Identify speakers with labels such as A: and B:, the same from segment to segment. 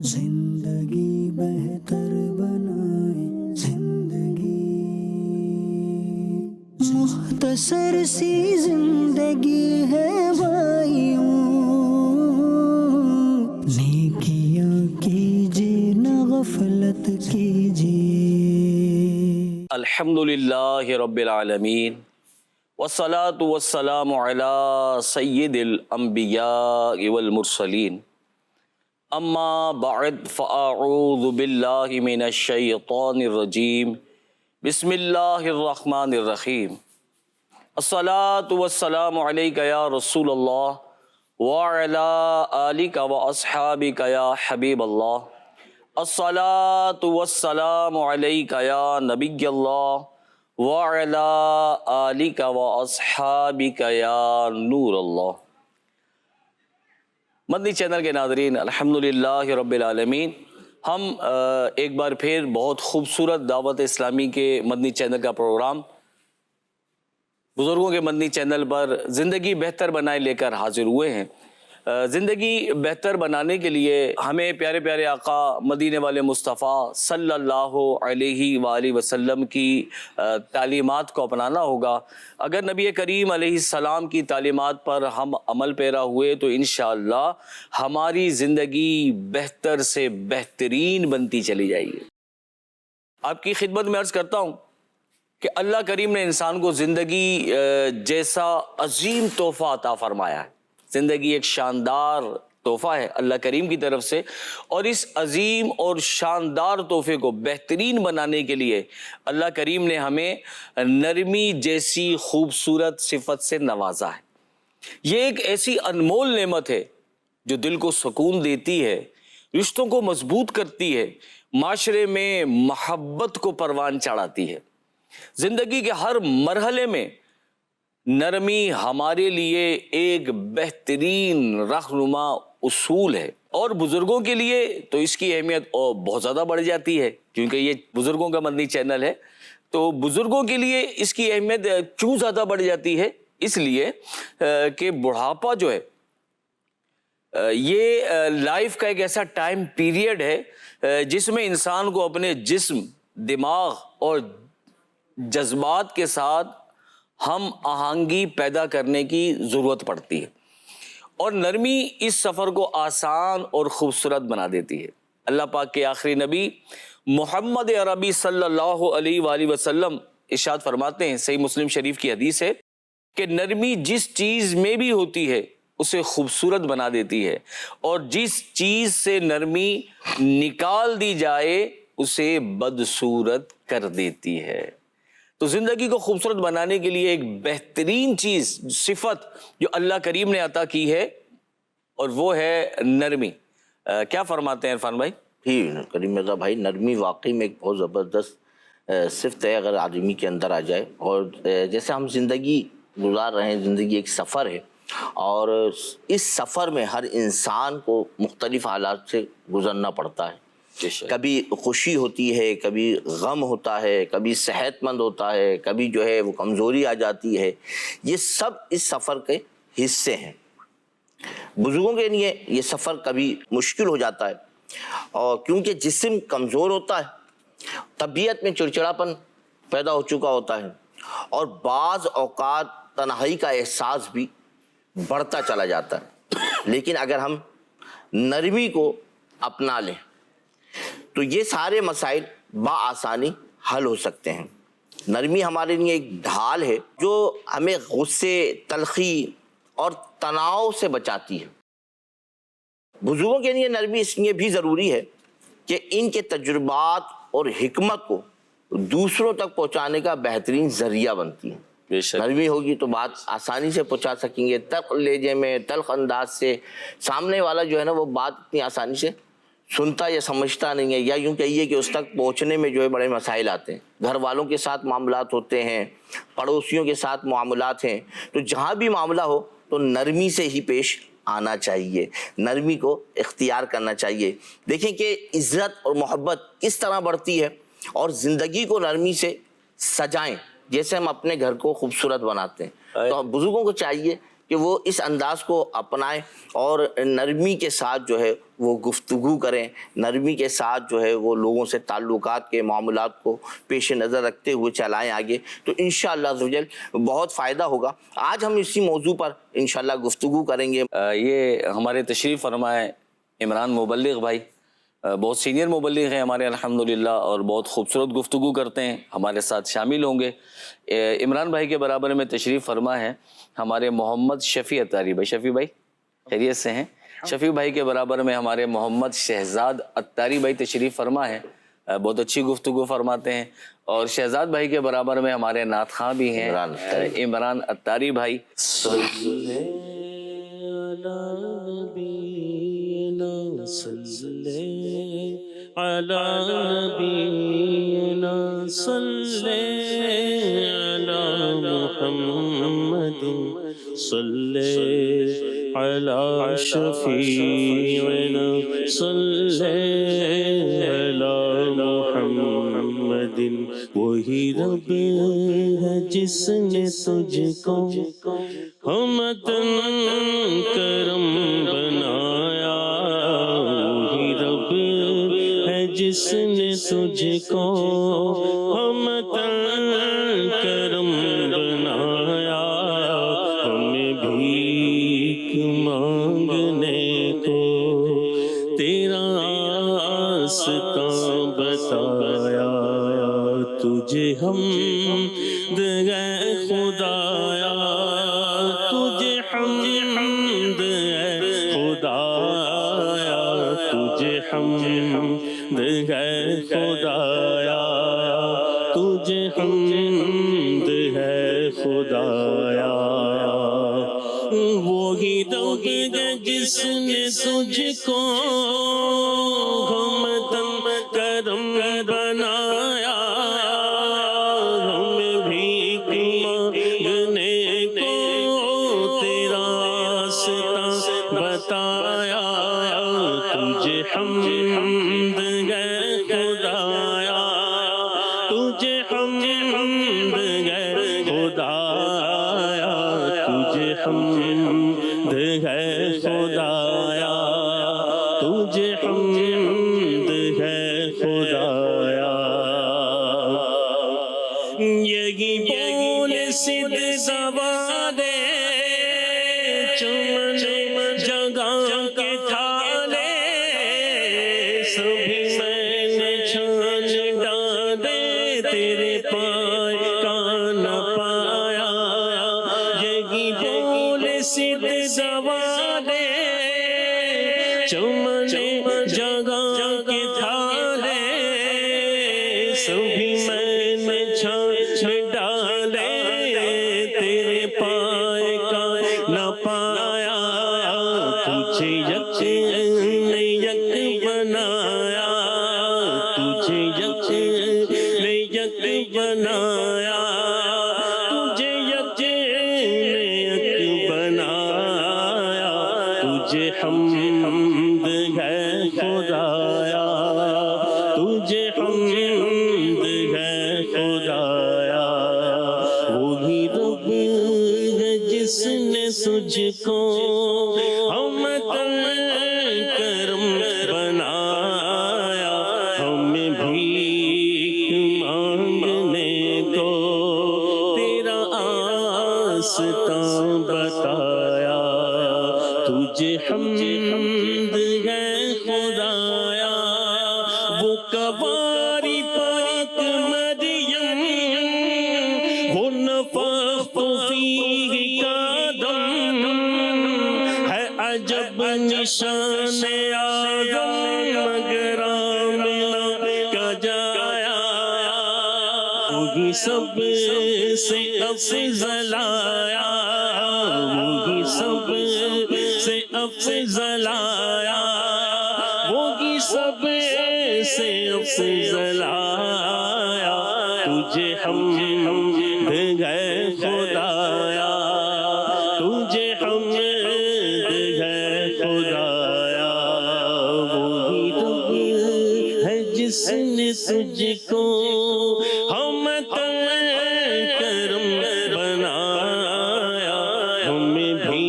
A: زندگی بہتر بنائے زندگی، مختصر سی زندگی ہے بھائیوں، نیکیاں کیجیے نہ غفلت کیجیے۔
B: الحمدللہ رب العالمین والصلاة والسلام علی سید الانبیاء والمرسلین، اما بعد فاعوذ باللہ من الشیطان الرجیم، بسم اللہ الرحمن الرحیم۔ الصلاة والسلام علیک یا رسول اللہ وعلی آلک واصحابک یا حبیب اللہ، الصلاة والسلام علیک یا نبی اللہ وعلی آلک واصحابک یا نور اللہ۔ مدنی چینل کے ناظرین، الحمدللہ رب العالمین، ہم ایک بار پھر بہت خوبصورت دعوت اسلامی کے مدنی چینل کا پروگرام بزرگوں کے مدنی چینل پر زندگی بہتر بنائے لے کر حاضر ہوئے ہیں۔ زندگی بہتر بنانے کے لیے ہمیں پیارے پیارے آقا مدینے والے مصطفیٰ صلی اللہ علیہ وآلہ وسلم کی تعلیمات کو اپنانا ہوگا۔ اگر نبی کریم علیہ السلام کی تعلیمات پر ہم عمل پیرا ہوئے تو انشاءاللہ ہماری زندگی بہتر سے بہترین بنتی چلی جائے گی۔ آپ کی خدمت میں عرض کرتا ہوں کہ اللہ کریم نے انسان کو زندگی جیسا عظیم تحفہ عطا فرمایا ہے۔ زندگی ایک شاندار تحفہ ہے اللہ کریم کی طرف سے، اور اس عظیم اور شاندار تحفے کو بہترین بنانے کے لیے اللہ کریم نے ہمیں نرمی جیسی خوبصورت صفت سے نوازا ہے۔ یہ ایک ایسی انمول نعمت ہے جو دل کو سکون دیتی ہے، رشتوں کو مضبوط کرتی ہے، معاشرے میں محبت کو پروان چڑھاتی ہے۔ زندگی کے ہر مرحلے میں نرمی ہمارے لیے ایک بہترین رہنما اصول ہے، اور بزرگوں کے لیے تو اس کی اہمیت بہت زیادہ بڑھ جاتی ہے، کیونکہ یہ بزرگوں کا مدنی چینل ہے۔ تو بزرگوں کے لیے اس کی اہمیت کیوں زیادہ بڑھ جاتی ہے؟ اس لیے کہ بڑھاپا جو ہے یہ لائف کا ایک ایسا ٹائم پیریڈ ہے جس میں انسان کو اپنے جسم، دماغ اور جذبات کے ساتھ ہم آہنگی پیدا کرنے کی ضرورت پڑتی ہے، اور نرمی اس سفر کو آسان اور خوبصورت بنا دیتی ہے۔ اللہ پاک کے آخری نبی محمد عربی صلی اللہ علیہ وآلہ وسلم ارشاد فرماتے ہیں، صحیح مسلم شریف کی حدیث ہے کہ نرمی جس چیز میں بھی ہوتی ہے اسے خوبصورت بنا دیتی ہے، اور جس چیز سے نرمی نکال دی جائے اسے بدصورت کر دیتی ہے۔ تو زندگی کو خوبصورت بنانے کے لیے ایک بہترین چیز، صفت جو اللہ کریم نے عطا کی ہے، اور وہ ہے نرمی۔ کیا فرماتے ہیں عرفان بھائی؟
C: جی کریم مرزا بھائی، نرمی واقعی میں ایک بہت زبردست صفت ہے اگر آدمی کے اندر آ جائے۔ اور جیسے ہم زندگی گزار رہے ہیں، زندگی ایک سفر ہے، اور اس سفر میں ہر انسان کو مختلف حالات سے گزرنا پڑتا ہے۔ کبھی خوشی ہوتی ہے، کبھی غم ہوتا ہے، کبھی صحت مند ہوتا ہے، کبھی جو ہے وہ کمزوری آ جاتی ہے۔ یہ سب اس سفر کے حصے ہیں۔ بزرگوں کے لیے یہ سفر کبھی مشکل ہو جاتا ہے، اور کیونکہ جسم کمزور ہوتا ہے، طبیعت میں چڑچڑاپن پیدا ہو چکا ہوتا ہے، اور بعض اوقات تنہائی کا احساس بھی بڑھتا چلا جاتا ہے۔ لیکن اگر ہم نرمی کو اپنا لیں تو یہ سارے مسائل بآسانی حل ہو سکتے ہیں۔ نرمی ہمارے لیے ایک ڈھال ہے جو ہمیں غصے، تلخی اور تناؤ سے بچاتی ہے۔ بزرگوں کے لیے نرمی اس لیے بھی ضروری ہے کہ ان کے تجربات اور حکمت کو دوسروں تک پہنچانے کا بہترین ذریعہ بنتی ہے۔ نرمی ہوگی تو بات آسانی سے پہنچا سکیں گے، تلخ لہجے میں، تلخ انداز سے سامنے والا جو ہے نا وہ بات اتنی آسانی سے سنتا یا سمجھتا نہیں ہے، یا یوں کہیے کہ اس تک پہنچنے میں جو ہے بڑے مسائل آتے ہیں۔ گھر والوں کے ساتھ معاملات ہوتے ہیں، پڑوسیوں کے ساتھ معاملات ہیں، تو جہاں بھی معاملہ ہو تو نرمی سے ہی پیش آنا چاہیے، نرمی کو اختیار کرنا چاہیے۔ دیکھیں کہ عزت اور محبت کس طرح بڑھتی ہے، اور زندگی کو نرمی سے سجائیں جیسے ہم اپنے گھر کو خوبصورت بناتے ہیں۔ تو بزرگوں کو چاہیے کہ کہ وہ اس انداز کو اپنائیں اور نرمی کے ساتھ جو ہے وہ گفتگو کریں، نرمی کے ساتھ جو ہے وہ لوگوں سے تعلقات کے معاملات کو پیش نظر رکھتے ہوئے چلائیں آگے، تو انشاءاللہ عز و جل بہت فائدہ ہوگا۔ آج ہم اسی موضوع پر انشاءاللہ گفتگو کریں گے۔
B: یہ ہمارے تشریف فرمائے عمران مبلغ بھائی، بہت سینئر مبلغ ہیں ہمارے الحمدللہ، اور بہت خوبصورت گفتگو کرتے ہیں، ہمارے ساتھ شامل ہوں گے۔ عمران بھائی کے برابر میں تشریف فرما ہے ہمارے محمد شفیع اتاری بھائی۔ شفیع بھائی خیریت سے ہیں؟ شفیع بھائی کے برابر میں ہمارے محمد شہزاد اتاری بھائی تشریف فرما ہے، بہت اچھی گفتگو فرماتے ہیں۔ اور شہزاد بھائی کے برابر میں ہمارے نعت خواں بھی ہیں عمران اتاری بھائی۔
D: على شفيعنا صل على محمد وہی رب ہے جس نے تجھ کو ہمتن کرم بنایا، وہی رب ہے جس نے تجھ کو ہمتن کرم بنایا، ہمیں بھیک مانگنے کو تیرا راستہ بتایا، تجھے حمد ہے خدایا، تجھے حمد ہے خدایا، تجھے حمد ہے خدایا، تجھے حمد ہے خدایا، وہی رب ہے جس نے تجھ کو ہمدم کرم بنایا، ہمیں بھیک مانگنے کو تیرا راستہ بتایا، تجھے حمد ہے خدایا، تجھے حمد ہے خدایا، تجھے حمد ہے خدایا، تجھے حمد ہے خدایا، یہی بول صد سوارے چمن جگہ کے تھالے، سبھی میں نے چھان ڈالے تیرے پائے کا نہ پایا، یہی بول صد سوارے چمن جگہ کے تھالے، سبھی میں نے چھان ڈالے تیرے پائے کا نہ پایا، تجھے یک بنایا، تجھے یک بنایا، تجھے یک بنایا، تجھے حمد ہے خدایا، تجھے حمد ہے خدایا، وہی رب ہے جس نے تجھ کو ہمدم کرم بنایا، ہمیں بھیک مانگنے کو تیرا راستہ بتایا، تجھے حمد ہے خدایا، وہ کواری پاک مریم، وہ نفخت فیہ کا دم، ہے عجب نشان آدم مگرام کا جایا، وہی سب سے افضل آیا، وہی سب سے افضل آیا، وہی سب سے افضل آیا، تجھے حمد ہے خدایا، تجھے حمد ہے خدایا، وہی رب ہے جس نے تجھ کو ہمدم کرم بنایا، ہمیں بھی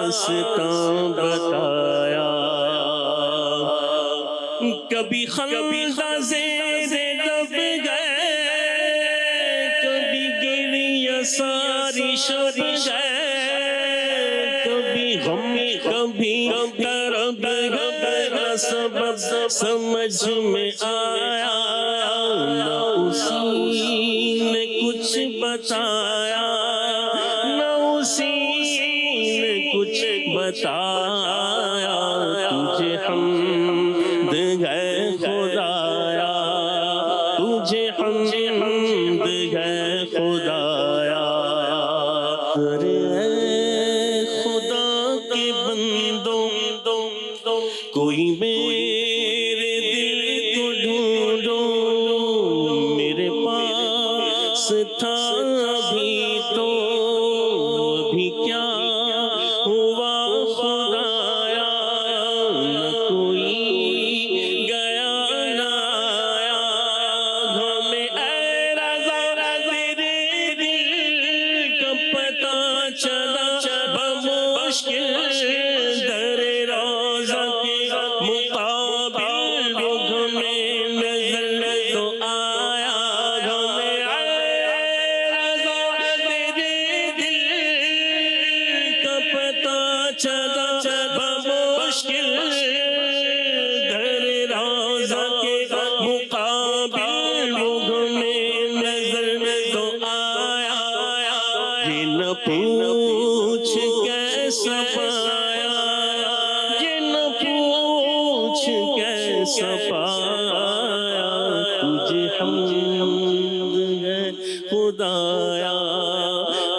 D: راستہ بتایا، کبھی خندہ زیر لب گئے، کبھی گریہ ساری شب گئے، کبھی غم کبھی طرب گئے، سبب سمجھ میں آیا، نہ اسی نے کچھ بتایا، نہ اسی نے کچھ بتایا، تجھے حمد ہے خدایا، تجھے حمد ہے خدایا، اے خدا کے بندوں کوئی میرے دل کو ڈھونڈو، میرے پاس تھا ابھی تو ابھی کیا ہوا خدایا، نہ کوئی گیا نہ آیا، ہمیں اے رضا تیرے دل کا پتہ چلا بمشکل، در روضہ کے مقابل رخ میں نظر تو آیا، ہمیں اے رضا تیرے دل کا پتہ چلا بمشکل، در روضہ کے مقابل رخ میں نظر تو آیا، یہ نہ پوچھ کیسا پایا، یہ نہ پوچھ کیسا پایا، تجھے حمد ہے خدایا،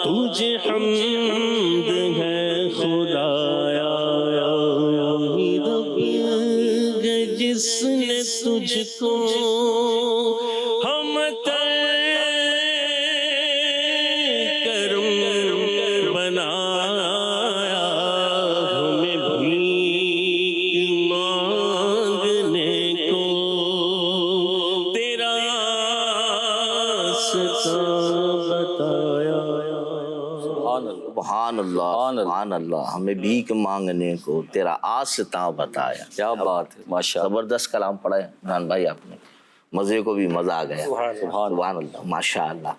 D: تجھے حمد ہے خدایا، وہی رب ہے جس نے تجھ کو ہم کرم بنایا، ہمیں بھیک مانگنے کو تیرا راستہ بتایا۔
C: سبحان اللہ سبحان اللہ، ہمیں بھیک مانگنے کو تیرا آستاں بتایا۔
B: کیا بات ہے، ماشاء اللہ،
C: زبردست کلام پڑھا ہے عمران بھائی آپ نے، مزے کو بھی مزہ آ گیا۔ سبحان اللہ، ماشاء اللہ۔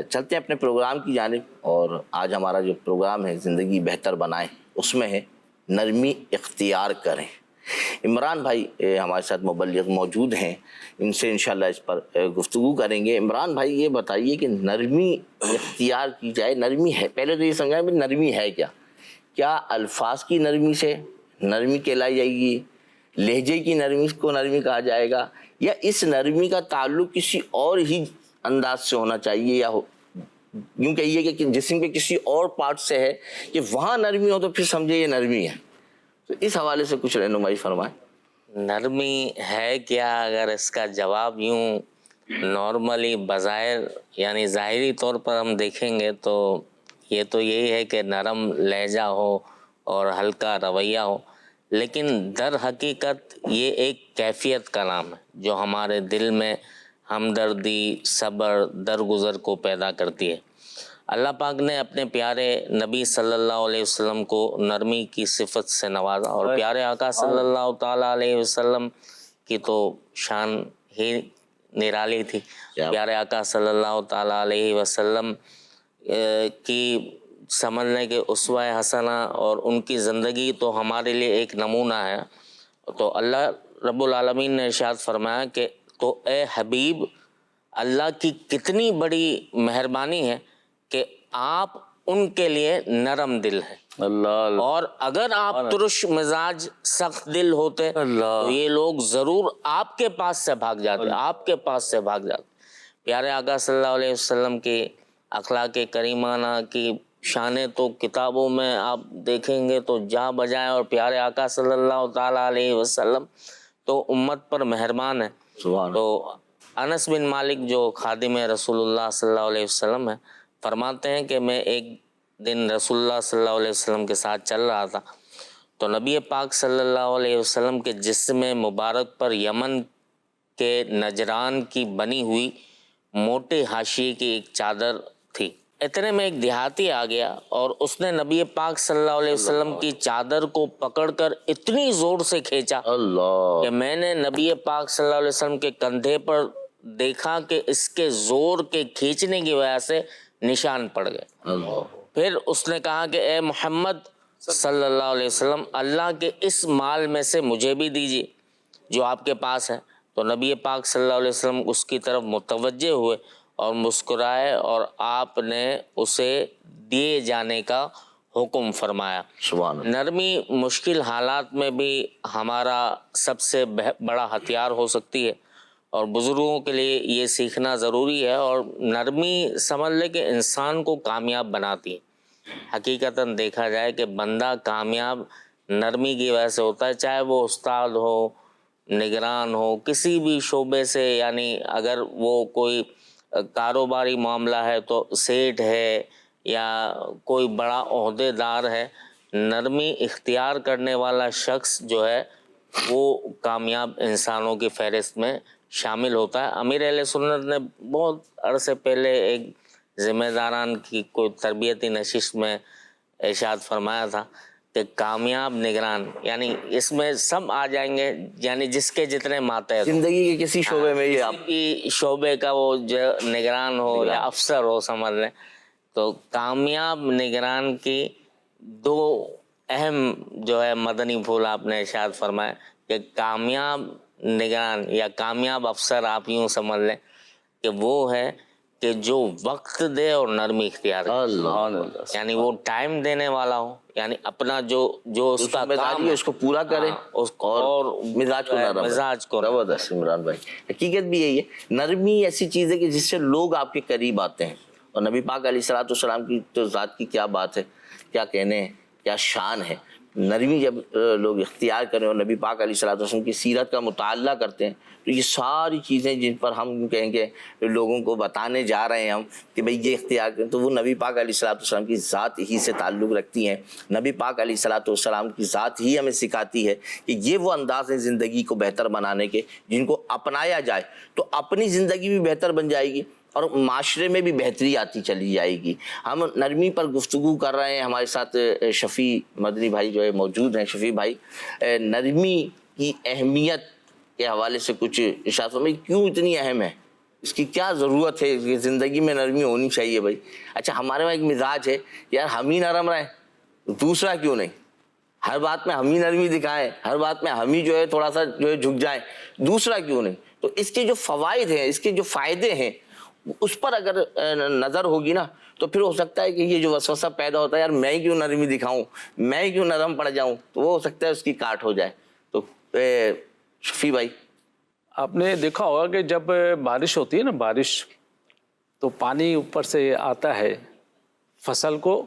C: چلتے ہیں اپنے پروگرام کی جانب، اور آج ہمارا جو پروگرام ہے زندگی بہتر بنائیں، اس میں ہے نرمی اختیار کریں۔ عمران بھائی ہمارے ساتھ مبلغ موجود ہیں، ان سے انشاءاللہ اس پر گفتگو کریں گے۔ عمران بھائی یہ بتائیے کہ نرمی اختیار کی جائے، نرمی ہے، پہلے تو یہ سمجھائیں کہ نرمی ہے کیا؟ کیا الفاظ کی نرمی سے نرمی کہلائی جائے گی، لہجے کی نرمی کو نرمی کہا جائے گا، یا اس نرمی کا تعلق کسی اور ہی انداز سے ہونا چاہیے، یا یوں کہیے کہ جسم کے کسی اور پارٹ سے ہے کہ وہاں نرمی ہو تو پھر سمجھے یہ نرمی ہے؟ تو اس حوالے سے کچھ رہنمائی فرمائیں۔
E: نرمی ہے کیا، اگر اس کا جواب یوں نارملی بظاہر یعنی ظاہری طور پر ہم دیکھیں گے تو یہ تو یہی ہے کہ نرم لہجہ ہو اور ہلکا رویہ ہو، لیکن در حقیقت یہ ایک کیفیت کا نام ہے جو ہمارے دل میں ہمدردی، صبر، درگزر کو پیدا کرتی ہے۔ اللہ پاک نے اپنے پیارے نبی صلی اللہ علیہ وسلم کو نرمی کی صفت سے نوازا، اور پیارے آقا صلی اللہ تعالیٰ علیہ وسلم کی تو شان ہی نرالی تھی۔ پیارے آقا صلی اللہ تعالیٰ علیہ وسلم کی سمجھنے کے اسوہ حسنہ اور ان کی زندگی تو ہمارے لیے ایک نمونہ ہے۔ تو اللہ رب العالمین نے ارشاد فرمایا کہ تو اے حبیب، اللہ کی کتنی بڑی مہربانی ہے کہ آپ ان کے لیے نرم دل ہیں،
B: اللہ،
E: اور اگر آپ ترش مزاج سخت دل ہوتے تو یہ لوگ ضرور آپ کے پاس سے بھاگ جاتے، آپ کے پاس سے بھاگ جاتے۔ پیارے آقا صلی اللہ علیہ وسلم کی اخلاق کریمانہ کی شانیں تو کتابوں میں آپ دیکھیں گے تو جا بجائے، اور پیارے آقا صلی اللہ تعالیٰ علیہ وسلم تو امت پر مہربان ہے۔ تو انس بن مالک جو خادم رسول اللہ صلی اللہ علیہ وسلم ہے، فرماتے ہیں کہ میں ایک دن رسول اللہ صلی اللہ علیہ وسلم کے ساتھ چل رہا تھا تو نبی پاک صلی اللہ علیہ وسلم کے جسم مبارک پر یمن کے نجران کی بنی ہوئی موٹے حاشیے کی ایک چادر تھی۔ اتنے میں ایک دیہاتی آ گیا اور اس نے نبی پاک صلی اللہ علیہ وسلم کی چادر کو پکڑ کر اتنی زور سے کھینچا
C: اللہ
E: کہ میں نے نبی پاک صلی اللہ علیہ وسلم کے کندھے پر دیکھا کہ اس کے زور کے کھینچنے کی وجہ سے نشان پڑ گئے.
C: اللہ
E: پھر اس نے کہا کہ اے محمد صلی اللہ علیہ وسلم اللہ کے اس مال میں سے مجھے بھی دیجیے جو آپ کے پاس ہے. تو نبی پاک صلی اللہ علیہ وسلم اس کی طرف متوجہ ہوئے اور مسکرائے اور آپ نے اسے دیے جانے کا حکم فرمایا.
C: سبحان اللہ.
E: نرمی مشکل حالات میں بھی ہمارا سب سے بڑا ہتھیار ہو سکتی ہے اور بزرگوں کے لیے یہ سیکھنا ضروری ہے. اور نرمی سمجھ لے کہ انسان کو کامیاب بناتی ہے. حقیقتاً دیکھا جائے کہ بندہ کامیاب نرمی کی وجہ سے ہوتا ہے، چاہے وہ استاد ہو، نگران ہو، کسی بھی شعبے سے. یعنی اگر وہ کوئی کاروباری معاملہ ہے تو سیٹ ہے یا کوئی بڑا عہدے دار ہے، نرمی اختیار کرنے والا شخص جو ہے وہ کامیاب انسانوں کی فہرست میں شامل ہوتا ہے. امیر اہل سنت نے بہت عرصے پہلے ایک ذمہ داران کی کوئی تربیتی نشست میں ارشاد فرمایا تھا کہ کامیاب نگران، یعنی اس میں سب آ جائیں گے، یعنی جس کے جتنے ماتحت
C: زندگی کے کسی شعبے میں یہ آپ
E: کی شعبے کا وہ جو نگران ہو یا افسر ہو سمجھ لیں. تو کامیاب نگران کی دو اہم جو ہے مدنی پھول آپ نے ارشاد فرمایا کہ کامیاب نگران یا کامیاب افسر آپ یوں سمجھ لیں کہ وہ ہے کہ جو وقت دے اور نرمی اختیار کرے.
C: اللہ
E: یعنی وہ ٹائم دینے والا ہو، یعنی اپنا جو اس کا کام ہے
C: اس کو پورا کرے اور مزاج کو نرم
E: مزاج کو
C: زبردست. عمران بھائی حقیقت بھی یہی ہے، نرمی ایسی چیز ہے کہ جس سے لوگ آپ کے قریب آتے ہیں. اور نبی پاک علیہ الصلوۃ والسلام کی تو ذات کی کیا بات ہے، کیا کہنے ہیں، کیا شان ہے. نرمی جب لوگ اختیار کریں اور نبی پاک علیہ الصلوۃ والسلام کی سیرت کا مطالعہ کرتے ہیں تو یہ ساری چیزیں جن پر ہم کہیں گے لوگوں کو بتانے جا رہے ہیں ہم کہ بھئی یہ اختیار کریں، تو وہ نبی پاک علیہ الصلوۃ والسلام کی ذات ہی سے تعلق رکھتی ہیں. نبی پاک علیہ الصلوۃ والسلام کی ذات ہی ہمیں سکھاتی ہے کہ یہ وہ انداز ہیں زندگی کو بہتر بنانے کے جن کو اپنایا جائے تو اپنی زندگی بھی بہتر بن جائے گی اور معاشرے میں بھی بہتری آتی چلی جائے گی. ہم نرمی پر گفتگو کر رہے ہیں، ہمارے ساتھ شفیع مدنی بھائی جو ہے موجود ہیں. شفیع بھائی، نرمی کی اہمیت کے حوالے سے کچھ ارشاد فرمائیں، کیوں اتنی اہم ہے، اس کی کیا ضرورت ہے کہ زندگی میں نرمی ہونی چاہیے بھائی. اچھا ہمارے وہاں ایک مزاج ہے یار ہم ہی نرم رہیں، دوسرا کیوں نہیں، ہر بات میں ہم ہی نرمی دکھائیں، ہر بات میں ہم ہی جو ہے تھوڑا سا جو ہے جھک جائیں، دوسرا کیوں نہیں. تو اس کے جو فوائد ہیں، اس کے جو فائدے ہیں، اس پر اگر نظر ہوگی نا تو پھر ہو سکتا ہے کہ یہ جو وسوسہ پیدا ہوتا ہے یار میں کیوں نرمی دکھاؤں، میں کیوں نرم پڑ جاؤں، تو وہ ہو سکتا ہے اس کی کاٹ ہو جائے. تو شفیع بھائی،
F: آپ نے دیکھا ہوگا کہ جب بارش ہوتی ہے نا، بارش تو پانی اوپر سے آتا ہے، فصل کو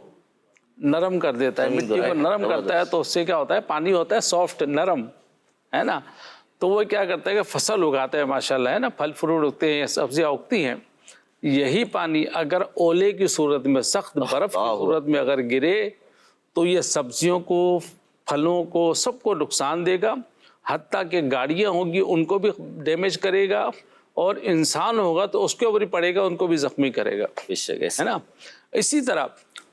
F: نرم کر دیتا ہے، مٹی کو نرم کرتا ہے. تو اس سے کیا ہوتا ہے، پانی ہوتا ہے سافٹ، نرم ہے نا، تو وہ کیا کرتا ہے کہ فصل اگاتا ہے ماشاءاللہ، ہے نا، پھل فروٹ اگتے ہیں، سبزیاں اگتی ہیں. یہی پانی اگر اولے کی صورت میں، سخت برف کی صورت میں اگر گرے تو یہ سبزیوں کو، پھلوں کو، سب کو نقصان دے گا. حتیٰ کہ گاڑیاں ہوں گی ان کو بھی ڈیمیج کرے گا، اور انسان ہوگا تو اس کے اوپر ہی پڑے گا، ان کو بھی زخمی کرے گا، ہے نا. اسی طرح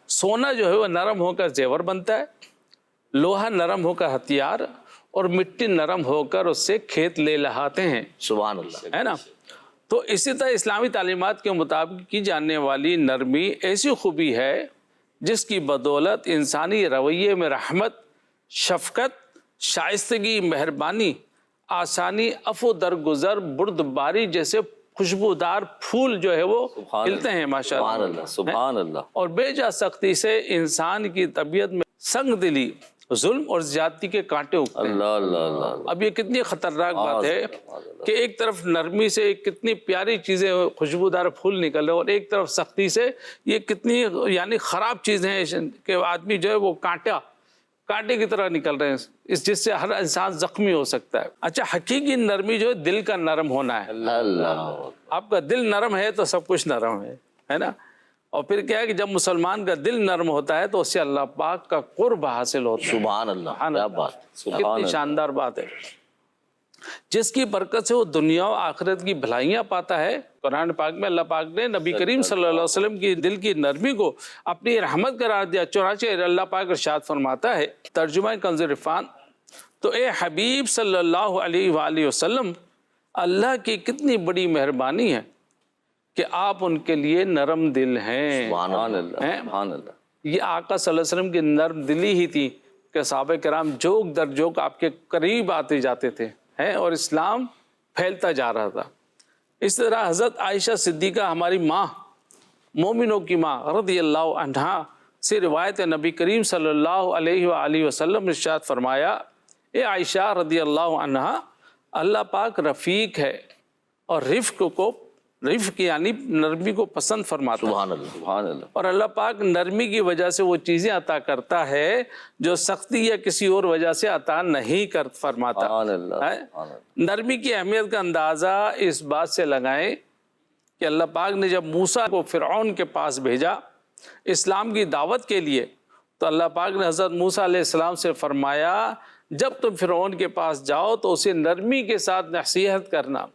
F: سونا جو ہے وہ نرم ہو کر زیور بنتا ہے، لوہا نرم ہو کر ہتھیار، اور مٹی نرم ہو کر اس سے کھیت لے لہاتے ہیں.
C: سبحان اللہ،
F: ہے نا. تو اسی طرح اسلامی تعلیمات کے مطابق کی جانے والی نرمی ایسی خوبی ہے جس کی بدولت انسانی رویے میں رحمت، شفقت، شائستگی، مہربانی، آسانی، عفو درگزر، بردباری جیسے خوشبودار پھول جو ہے وہ کھلتے ہیں ماشاءاللہ.
B: سبحان اللہ.
F: اور بے جا سختی سے انسان کی طبیعت میں سنگ دلی، ظلم اور زیادتی کے کانٹے اگتے ہیں.
B: اللہ اللہ اللہ.
F: اب یہ کتنی خطرناک بات ہے کہ ایک طرف نرمی سے کتنی پیاری چیزیں، خوشبودار پھول نکل رہے، اور ایک طرف سختی سے یہ کتنی یعنی خراب چیزیں ہیں کہ آدمی جو ہے وہ کانٹے کی طرح نکل رہے ہیں، جس سے ہر انسان زخمی ہو سکتا ہے. اچھا حقیقی نرمی جو ہے دل کا نرم ہونا ہے.
C: اللہ،
F: آپ کا دل نرم ہے تو سب کچھ نرم ہے نا. اور پھر کیا ہے کہ جب مسلمان کا دل نرم ہوتا ہے تو اس سے اللہ پاک کا قرب حاصل ہوتا ہے.
C: سبحان اللہ، کیا بات،
F: کتنی شاندار بات ہے. جس کی برکت سے وہ دنیا و آخرت کی بھلائیاں پاتا ہے۔ قرآن پاک میں اللہ پاک نے نبی کریم صلی اللہ علیہ وسلم کی دل کی نرمی کو اپنی رحمت قرار دیا، چنانچہ اللہ پاک ارشاد فرماتا ہے، ترجمہ کنز عرفان، تو اے حبیب صلی اللہ علیہ وآلہ وسلم، اللہ کی کتنی بڑی مہربانی ہے کہ آپ ان کے لیے نرم دل ہیں۔
C: سبحان اللہ،
F: ہیں؟
B: سبحان اللہ۔
F: یہ آقا صلی اللہ علیہ وسلم کی نرم دلی ہی تھی کہ صحابہ کرام جوک در جوک آپ کے قریب آتے جاتے تھے ہیں اور اسلام پھیلتا جا رہا تھا۔ اس طرح حضرت عائشہ صدیقہ ہماری ماں، مومنوں کی ماں رضی اللہ عنہا سے روایت ہے، نبی کریم صلی اللہ علیہ وآلہ وسلم نے ارشاد فرمایا، اے عائشہ رضی اللہ عنہا، اللہ پاک رفیق ہے اور رفق یعنی نرمی کو پسند فرماتا ہے۔
C: سبحان اللہ،
B: سبحان اللہ۔
F: اور اللہ پاک نرمی کی وجہ سے وہ چیزیں عطا کرتا ہے جو سختی یا کسی اور وجہ سے عطا نہیں فرماتا
B: سبحان اللہ،
F: ہے۔ نرمی کی اہمیت کا اندازہ اس بات سے لگائیں کہ اللہ پاک نے جب موسیٰ کو فرعون کے پاس بھیجا اسلام کی دعوت کے لیے، تو اللہ پاک نے حضرت موسیٰ علیہ السلام سے فرمایا، جب تم فرعون کے پاس جاؤ تو اسے نرمی کے ساتھ نصیحت کرنا۔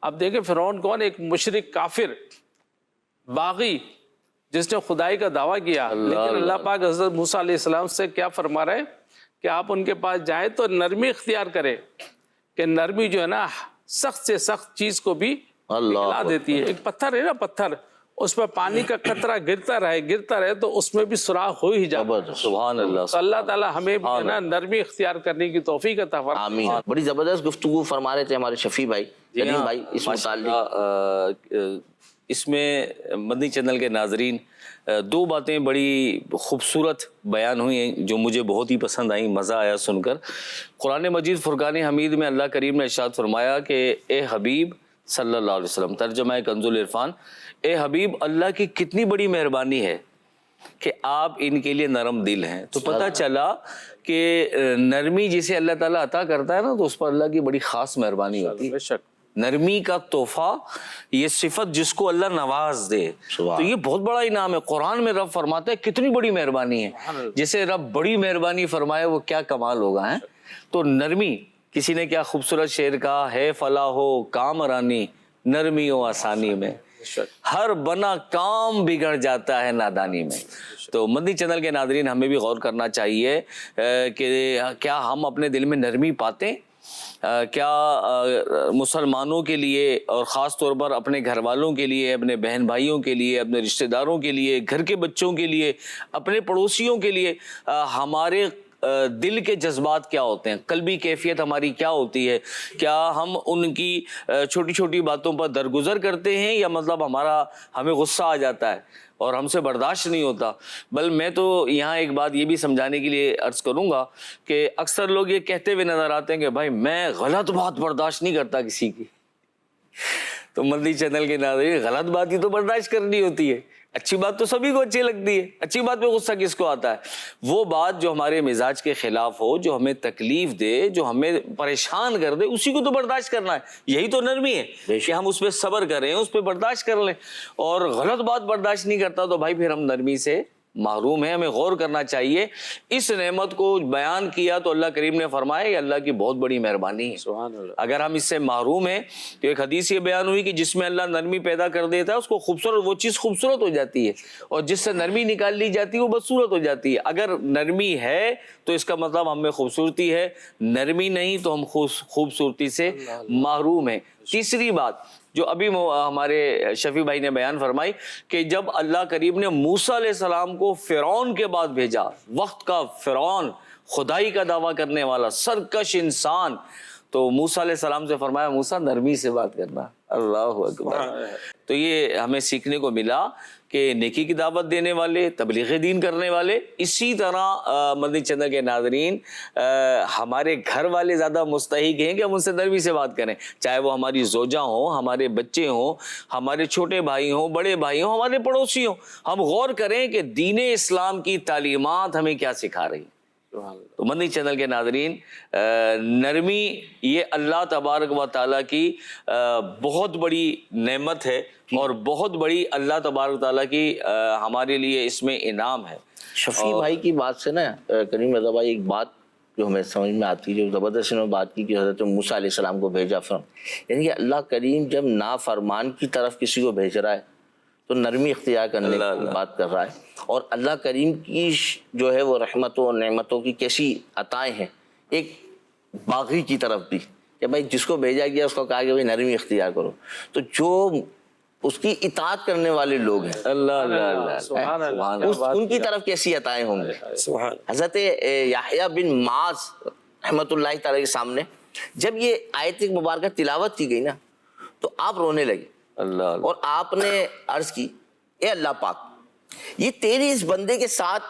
F: اب دیکھیں فرعون کون؟ ایک مشرک کافر باغی جس نے خدائی کا دعویٰ کیا، لیکن اللہ پاک حضرت موسیٰ علیہ السلام سے کیا فرما رہے ہیں کہ آپ ان کے پاس جائیں تو نرمی اختیار کریں، کہ نرمی جو ہے نا سخت سے سخت چیز کو بھی پگھلا دیتی ہے۔ ایک پتھر ہے نا، پتھر اس پر پانی کا قطرہ گرتا رہے تو اس میں بھی سوراخ ہو ہی جاتا ہے۔
B: سبحان اللہ۔
F: تو اللہ تعالیٰ ہمیں بھی ہے نا نرمی اختیار کرنے کی توفیق عطا فرمائے۔
C: آمین۔ بڑی زبردست گفتگو فرما رہے تھے ہمارے شفیع بھائی، کریم بھائی، اس متعلق
B: اس میں مدنی چینل کے ناظرین دو باتیں بڑی خوبصورت بیان ہوئی ہیں جو مجھے بہت ہی پسند آئیں، مزہ آیا سن کر۔ قرآن مجید فرقان حمید میں اللہ کریم نے ارشاد فرمایا کہ اے حبیب صلی اللہ علیہ وسلم، ترجمہ کنز العرفان، اے حبیب اللہ کی کتنی بڑی مہربانی ہے کہ آپ ان کے لیے نرم دل ہیں۔ تو پتہ چلا کہ نرمی جسے اللہ تعالیٰ عطا کرتا ہے نا تو اس پر اللہ کی بڑی خاص مہربانی ہوتی ہے۔
F: بے شک
B: نرمی کا تحفہ، یہ صفت جس کو اللہ نواز دے تو یہ بہت بڑا انعام ہے۔ قرآن میں رب فرماتا ہے کتنی بڑی مہربانی ہے، جسے رب بڑی مہربانی فرمائے وہ کیا کمال ہوگا۔ تو نرمی، کسی نے کیا خوبصورت شعر کہا ہے، فلاح ہو کام رانی نرمی و آسانی میں، ہر بنا کام بگڑ جاتا ہے نادانی میں۔ تو مدنی چینل کے ناظرین ہمیں بھی غور کرنا چاہیے کہ کیا ہم اپنے دل میں نرمی پاتے ہیں؟ کیا مسلمانوں کے لیے اور خاص طور پر اپنے گھر والوں کے لیے، اپنے بہن بھائیوں کے لیے، اپنے رشتہ داروں کے لیے، گھر کے بچوں کے لیے، اپنے پڑوسیوں کے لیے ہمارے دل کے جذبات کیا ہوتے ہیں، قلبی کیفیت ہماری کیا ہوتی ہے؟ کیا ہم ان کی چھوٹی چھوٹی باتوں پر درگزر کرتے ہیں یا مطلب ہمیں غصہ آ جاتا ہے اور ہم سے برداشت نہیں ہوتا؟ بل میں تو یہاں ایک بات یہ بھی سمجھانے کے لیے عرض کروں گا کہ اکثر لوگ یہ کہتے ہوئے نظر آتے ہیں کہ بھائی میں غلط بات برداشت نہیں کرتا کسی کی۔ تو مدنی چینل کے ناظرین غلط بات ہی تو برداشت کرنی ہوتی ہے، اچھی بات تو سبھی کو اچھی لگتی ہے، اچھی بات پہ غصہ کس کو آتا ہے؟ وہ بات جو ہمارے مزاج کے خلاف ہو، جو ہمیں تکلیف دے، جو ہمیں پریشان کر دے، اسی کو تو برداشت کرنا ہے۔ یہی تو نرمی ہے کہ ہم اس پہ صبر کریں، اس پہ برداشت کر لیں۔ اور غلط بات برداشت نہیں کرتا تو بھائی پھر ہم نرمی سے محروم ہیں۔ ہمیں غور کرنا چاہیے۔ اس نعمت کو بیان کیا تو اللہ کریم نے فرمایا کہ اللہ کی بہت بڑی مہربانی ہے۔
F: سبحان اللہ۔
B: اگر ہم اس سے محروم ہیں تو ایک حدیث یہ بیان ہوئی کہ جس میں اللہ نرمی پیدا کر دیتا ہے اس کو خوبصورت، وہ چیز خوبصورت ہو جاتی ہے، اور جس سے نرمی نکال لی جاتی ہے وہ بدصورت ہو جاتی ہے۔ اگر نرمی ہے تو اس کا مطلب ہم میں خوبصورتی ہے، نرمی نہیں تو ہم خوبصورتی سے محروم ہیں۔ تیسری بات جو ابھی ہمارے شفیع بھائی نے بیان فرمائی کہ جب اللہ کریم نے موسیٰ علیہ السلام کو فرعون کے بعد بھیجا، وقت کا فرعون، خدائی کا دعویٰ کرنے والا سرکش انسان، تو موسیٰ علیہ السلام سے فرمایا موسیٰ نرمی سے بات کرنا۔ اللہ اکبر۔ تو یہ ہمیں سیکھنے کو ملا کہ نیکی کی دعوت دینے والے، تبلیغ دین کرنے والے، اسی طرح مدنی چینل کے ناظرین ہمارے گھر والے زیادہ مستحق ہیں کہ ہم ان سے نرمی سے بات کریں، چاہے وہ ہماری زوجہ ہوں، ہمارے بچے ہوں، ہمارے چھوٹے بھائی ہوں، بڑے بھائی ہوں، ہمارے پڑوسی ہوں۔ ہم غور کریں کہ دین اسلام کی تعلیمات ہمیں کیا سکھا رہی ہیں۔ تو مدنی چینل کے ناظرین، نرمی یہ اللہ تبارک و تعالیٰ کی بہت بڑی نعمت ہے اور بہت بڑی اللہ تبارک و تعالیٰ کی ہمارے لیے اس میں انعام ہے۔
C: شفیع بھائی کی بات سے نا کریم رضا بھائی ایک بات جو ہمیں سمجھ میں آتی ہے، جو زبردست انہوں نے بات کی کہ حضرت موسیٰ علیہ السلام کو بھیجا فرعون، یعنی کہ اللہ کریم جب نافرمان کی طرف کسی کو بھیج رہا ہے تو نرمی اختیار کرنے کی بات کر رہا ہے، اور اللہ کریم کی جو ہے وہ رحمتوں اور نعمتوں کی کیسی عطائیں ہیں ایک باغی کی طرف بھی، کہ بھائی جس کو بھیجا گیا اس کو کہا کہ بھائی نرمی اختیار کرو، تو جو اس کی اطاعت کرنے والے لوگ ہیں
B: اللہ اللہ
F: سبحان اللہ،
C: ان کی طرف کیسی عطائیں ہوں گی۔ حضرت یحییٰ بن معاذ رحمۃ اللہ تعالی کے سامنے جب یہ آیت مبارکہ تلاوت کی گئی نا تو آپ رونے لگے،
B: اللہ
C: اور آپ نے عرض کی اے اللہ پاک، یہ تیری اس بندے کے ساتھ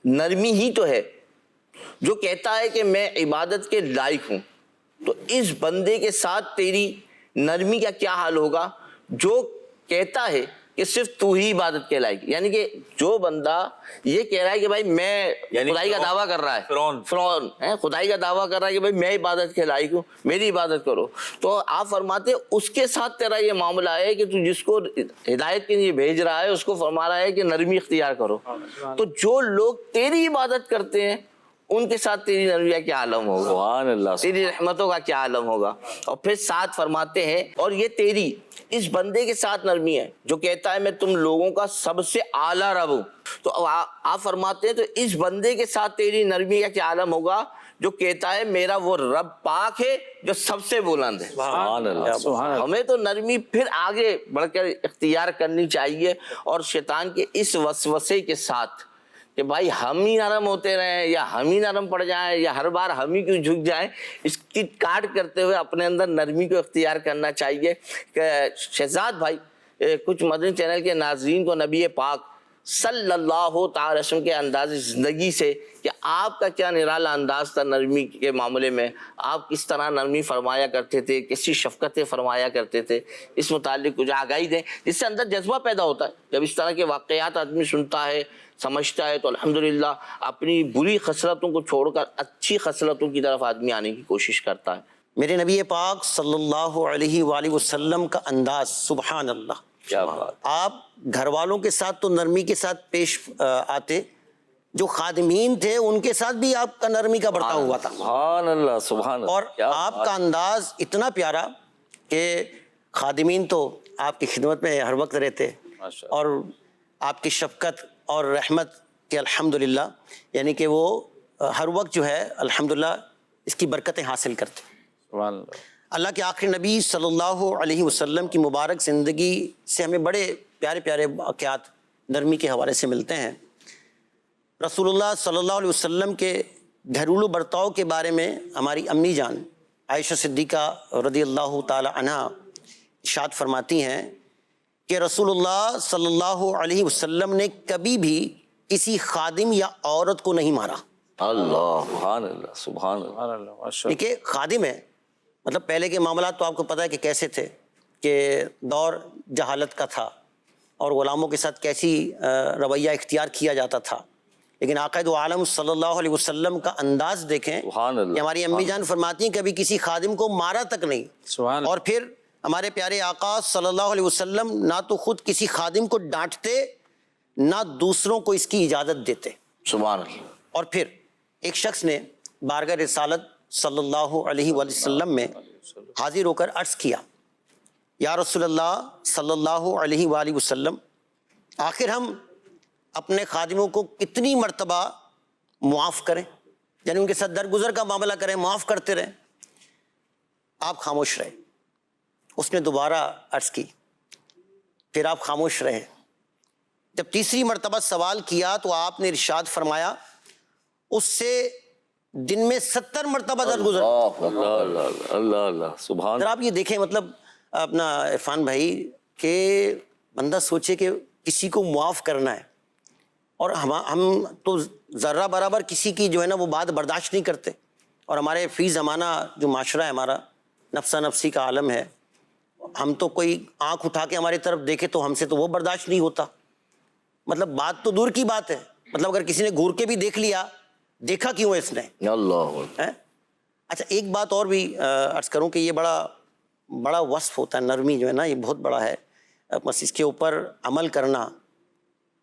C: نرمی ہی تو ہے جو کہتا ہے کہ میں عبادت کے لائق ہوں، تو اس بندے کے ساتھ تیری نرمی کا کیا حال ہوگا جو کہتا ہے کہ صرف تو ہی عبادت کے لائق، یعنی کہ جو بندہ یہ کہہ رہا ہے کہ بھائی میں خدائی کا دعویٰ کر رہا ہے، فرعون خدائی کا دعویٰ کر رہا ہے کہ بھائی میں عبادت کے لائق ہوں، میری عبادت کرو، تو آپ فرماتے اس کے ساتھ تیرا یہ معاملہ ہے کہ تو جس کو ہدایت کے لیے بھیج رہا ہے اس کو فرما رہا ہے کہ نرمی اختیار کرو، تو جو لوگ تیری عبادت کرتے ہیں ان کے ساتھ تیری نرمی کا کیا عالم ہوگا،
B: سبحان اللہ،
C: تیری رحمتوں کا کیا عالم ہوگا۔ اور پھر ساتھ فرماتے ہیں اور یہ تیری اس بندے کے ساتھ نرمی ہے جو کہتا ہے میں تم لوگوں کا سب سے اعلیٰ رب ہوں، تو آپ فرماتے ہیں تو اس بندے کے ساتھ تیری نرمی کا کیا عالم ہوگا جو کہتا ہے میرا وہ رب پاک ہے جو سب سے بلند ہے۔
B: سبحان اللہ،
C: ہمیں تو نرمی پھر آگے بڑھ کر اختیار کرنی چاہیے، اور شیطان کے اس وسوسے کے ساتھ کہ بھائی ہم ہی نرم ہوتے رہیں یا ہم ہی نرم پڑ جائیں یا ہر بار ہم ہی کیوں جھک جائیں، اس کی کاٹ کرتے ہوئے اپنے اندر نرمی کو اختیار کرنا چاہیے۔ کہ شہزاد بھائی کچھ مدنی چینل کے ناظرین کو نبی پاک صلی اللہ تعالی وسلم کے انداز زندگی سے کہ آپ کا کیا نرالا انداز تھا نرمی کے معاملے میں، آپ کس طرح نرمی فرمایا کرتے تھے، کیسی شفقتیں فرمایا کرتے تھے، اس متعلق کچھ آگاہی دیں جس سے اندر جذبہ پیدا ہوتا ہے۔ جب اس طرح کے واقعات آدمی سنتا ہے سمجھتا ہے تو الحمدللہ اپنی بری خصلتوں کو چھوڑ کر اچھی خصلتوں کی طرف آدمی آنے کی کوشش کرتا ہے۔
G: میرے نبی پاک صلی اللہ علیہ وآلہ وسلم کا انداز، سبحان اللہ،
B: کیا بات،
G: آپ گھر والوں کے ساتھ تو نرمی کے ساتھ پیش آتے، جو خادمین تھے ان کے ساتھ بھی آپ کا نرمی کا برتاؤ ہوا تھا،
B: سبحان اللہ، سبحان اللہ،
G: اور آپ کا انداز اتنا پیارا کہ خادمین تو آپ کی خدمت میں ہر وقت رہتے، اور آپ کی شفقت اور رحمت کے الحمدللہ یعنی کہ وہ ہر وقت جو ہے الحمدللہ اس کی برکتیں حاصل کرتے۔
F: سبحان اللہ،
G: اللہ کے آخری نبی صلی اللہ علیہ وسلم کی مبارک زندگی سے ہمیں بڑے پیارے پیارے واقعات نرمی کے حوالے سے ملتے ہیں۔ رسول اللہ صلی اللہ علیہ وسلم کے گھریلو برتاؤ کے بارے میں ہماری امی جان عائشہ صدیقہ رضی اللہ تعالی عنہا ارشاد فرماتی ہیں کہ رسول اللہ صلی اللہ علیہ وسلم نے کبھی بھی کسی خادم یا عورت کو نہیں مارا۔
C: اللہ
B: سبحان اللہ، سبحان اللہ،
F: سبحان اللہ، ماشاء اللہ،
G: دیکھیے خادم ہے، مطلب پہلے کے معاملات تو آپ کو پتہ ہے کہ کیسے تھے، کہ دور جہالت کا تھا اور غلاموں کے ساتھ کیسی رویہ اختیار کیا جاتا تھا، لیکن آقا دو عالم صلی اللہ علیہ وسلم کا انداز دیکھیں
B: سبحان اللہ،
G: کہ ہماری امی جان فرماتی ہیں کبھی کسی خادم کو مارا تک نہیں،
F: سبحان اللہ،
G: اور پھر ہمارے پیارے آقا صلی اللہ علیہ وسلم نہ تو خود کسی خادم کو ڈانٹتے نہ دوسروں کو اس کی اجازت دیتے۔
C: سبحان اللہ۔
G: اور پھر ایک شخص نے بارگاہ رسالت صلی اللہ علیہ وآلہ وسلم میں حاضر ہو کر عرض کیا، یا رسول اللہ صلی اللہ علیہ وآلہ وسلم، آخر ہم اپنے خادموں کو کتنی مرتبہ معاف کریں، یعنی ان کے ساتھ درگزر کا معاملہ کریں، معاف کرتے رہیں؟ آپ خاموش رہے۔ اس نے دوبارہ عرض کی، پھر آپ خاموش رہے۔ جب تیسری مرتبہ سوال کیا تو آپ نے ارشاد فرمایا اس سے دن میں 70 مرتبہ درگزر۔
B: اللہ اللہ اللہ اللہ، سبحان
G: اگر آپ یہ دیکھیں مطلب اپنا عرفان بھائی کہ بندہ سوچے کہ کسی کو معاف کرنا ہے، اور ہم تو ذرہ برابر کسی کی جو ہے نا وہ بات برداشت نہیں کرتے، اور ہمارے فی زمانہ جو معاشرہ ہے ہمارا نفسا نفسی کا عالم ہے، ہم تو کوئی آنکھ اٹھا کے ہماری طرف دیکھے تو ہم سے تو وہ برداشت نہیں ہوتا، مطلب بات تو دور کی بات ہے، مطلب اگر کسی نے گھور کے بھی دیکھ لیا، دیکھا کیوں ہے اس نے؟
C: اللہ
G: اچھا ایک بات اور بھی عرض کروں کہ یہ بڑا وصف ہوتا ہے، نرمی جو ہے نا یہ بہت بڑا ہے، بس اس کے اوپر عمل کرنا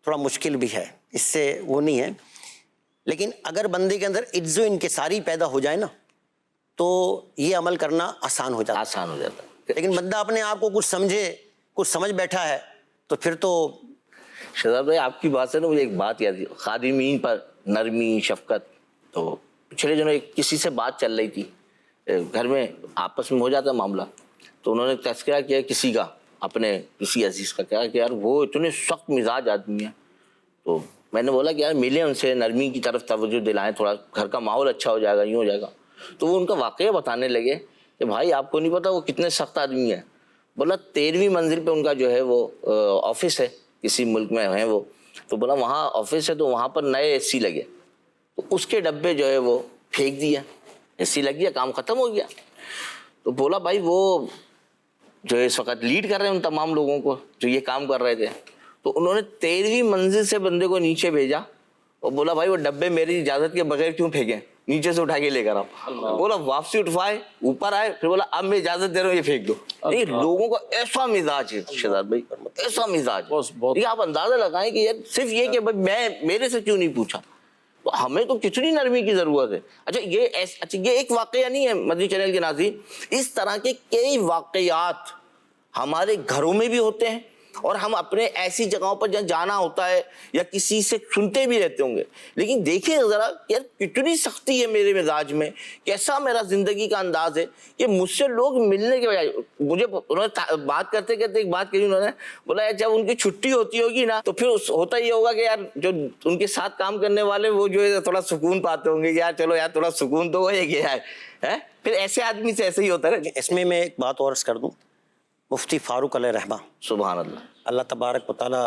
G: تھوڑا مشکل بھی ہے، اس سے وہ نہیں ہے۔ لیکن اگر بندے کے اندر عجز و انکساری پیدا ہو جائے نا تو یہ عمل کرنا آسان ہو جاتا ہے.
C: آسان ہو جاتا ہے.
G: لیکن بندہ اپنے آپ کو کچھ سمجھے, کچھ سمجھ بیٹھا ہے تو پھر تو
C: شہزاد بھائی آپ کی بات سے نا مجھے ایک بات یاد ہے, خادمین پر نرمی شفقت. تو پچھلے دنوں کسی سے بات چل رہی تھی, گھر میں آپس میں ہو جاتا ہے معاملہ, تو انہوں نے تذکرہ کیا کسی کا, اپنے کسی عزیز کا, کہا کہ یار وہ اتنے سخت مزاج آدمی ہیں. تو میں نے بولا کہ یار ملیں ان سے, نرمی کی طرف توجہ دلائیں, تھوڑا گھر کا ماحول اچھا ہو جائے گا, یوں ہو جائے گا. تو وہ ان کا واقعہ بتانے لگے کہ بھائی آپ کو نہیں پتا وہ کتنے سخت آدمی ہیں. بولا 13ویں منزل پہ ان کا جو ہے وہ آفس ہے, کسی ملک میں ہیں وہ. تو بولا وہاں آفس ہے تو وہاں پر نئے AC لگے, تو اس کے ڈبے جو ہے وہ پھینک دیا, AC لگ گیا, کام ختم ہو گیا. تو بولا بھائی وہ جو اس وقت لیڈ کر رہے ہیں ان تمام لوگوں کو جو یہ کام کر رہے تھے, تو انہوں نے 13ویں منزل سے بندے کو نیچے بھیجا اور بولا بھائی وہ ڈبے میری اجازت کے بغیر کیوں پھینکیں, نیچے سے اٹھا کے لے کر آپ. بولا واپسی اٹھوائے, اوپر آئے, پھر بولا اب میں اجازت دے رہا ہوں یہ پھینک دو. یہ لوگوں کا ایسا مزاج ہے شہزاد بھائی, ایسا مزاج. یہ آپ اندازہ لگائیں کہ یار صرف یہ کہ میں میرے سے کیوں نہیں پوچھا. تو ہمیں تو کتنی نرمی کی ضرورت ہے. اچھا یہ ایک واقعہ نہیں ہے مدنی چینل کے ناظرین, اس طرح کے کئی واقعات ہمارے گھروں میں بھی ہوتے ہیں, اور ہم اپنے ایسی جگہوں پر جہاں جانا ہوتا ہے یا کسی سے سنتے بھی رہتے ہوں گے. لیکن دیکھیں ذرا یار کتنی سختی ہے میرے مزاج میں, کیسا میرا زندگی کا انداز ہے کہ مجھ سے لوگ ملنے کے بجائے مجھے, انہوں نے بات کرتے کرتے ایک بات کہی, انہوں نے بولا یار جب ان کی چھٹی ہوتی ہوگی نا تو پھر ہوتا یہ ہوگا کہ یار جو ان کے ساتھ کام کرنے والے وہ جو ہے تھوڑا سکون پاتے ہوں گے, یار چلو یار تھوڑا سکون تو ہو گیا ہے. پھر ایسے آدمی سے ایسے ہی ہوتا ہے.
G: اس میں ایک بات اور عرض کر دوں, مفتی فاروق علیہ رحمہ,
C: سبحان اللہ,
G: اللہ تبارک و تعالیٰ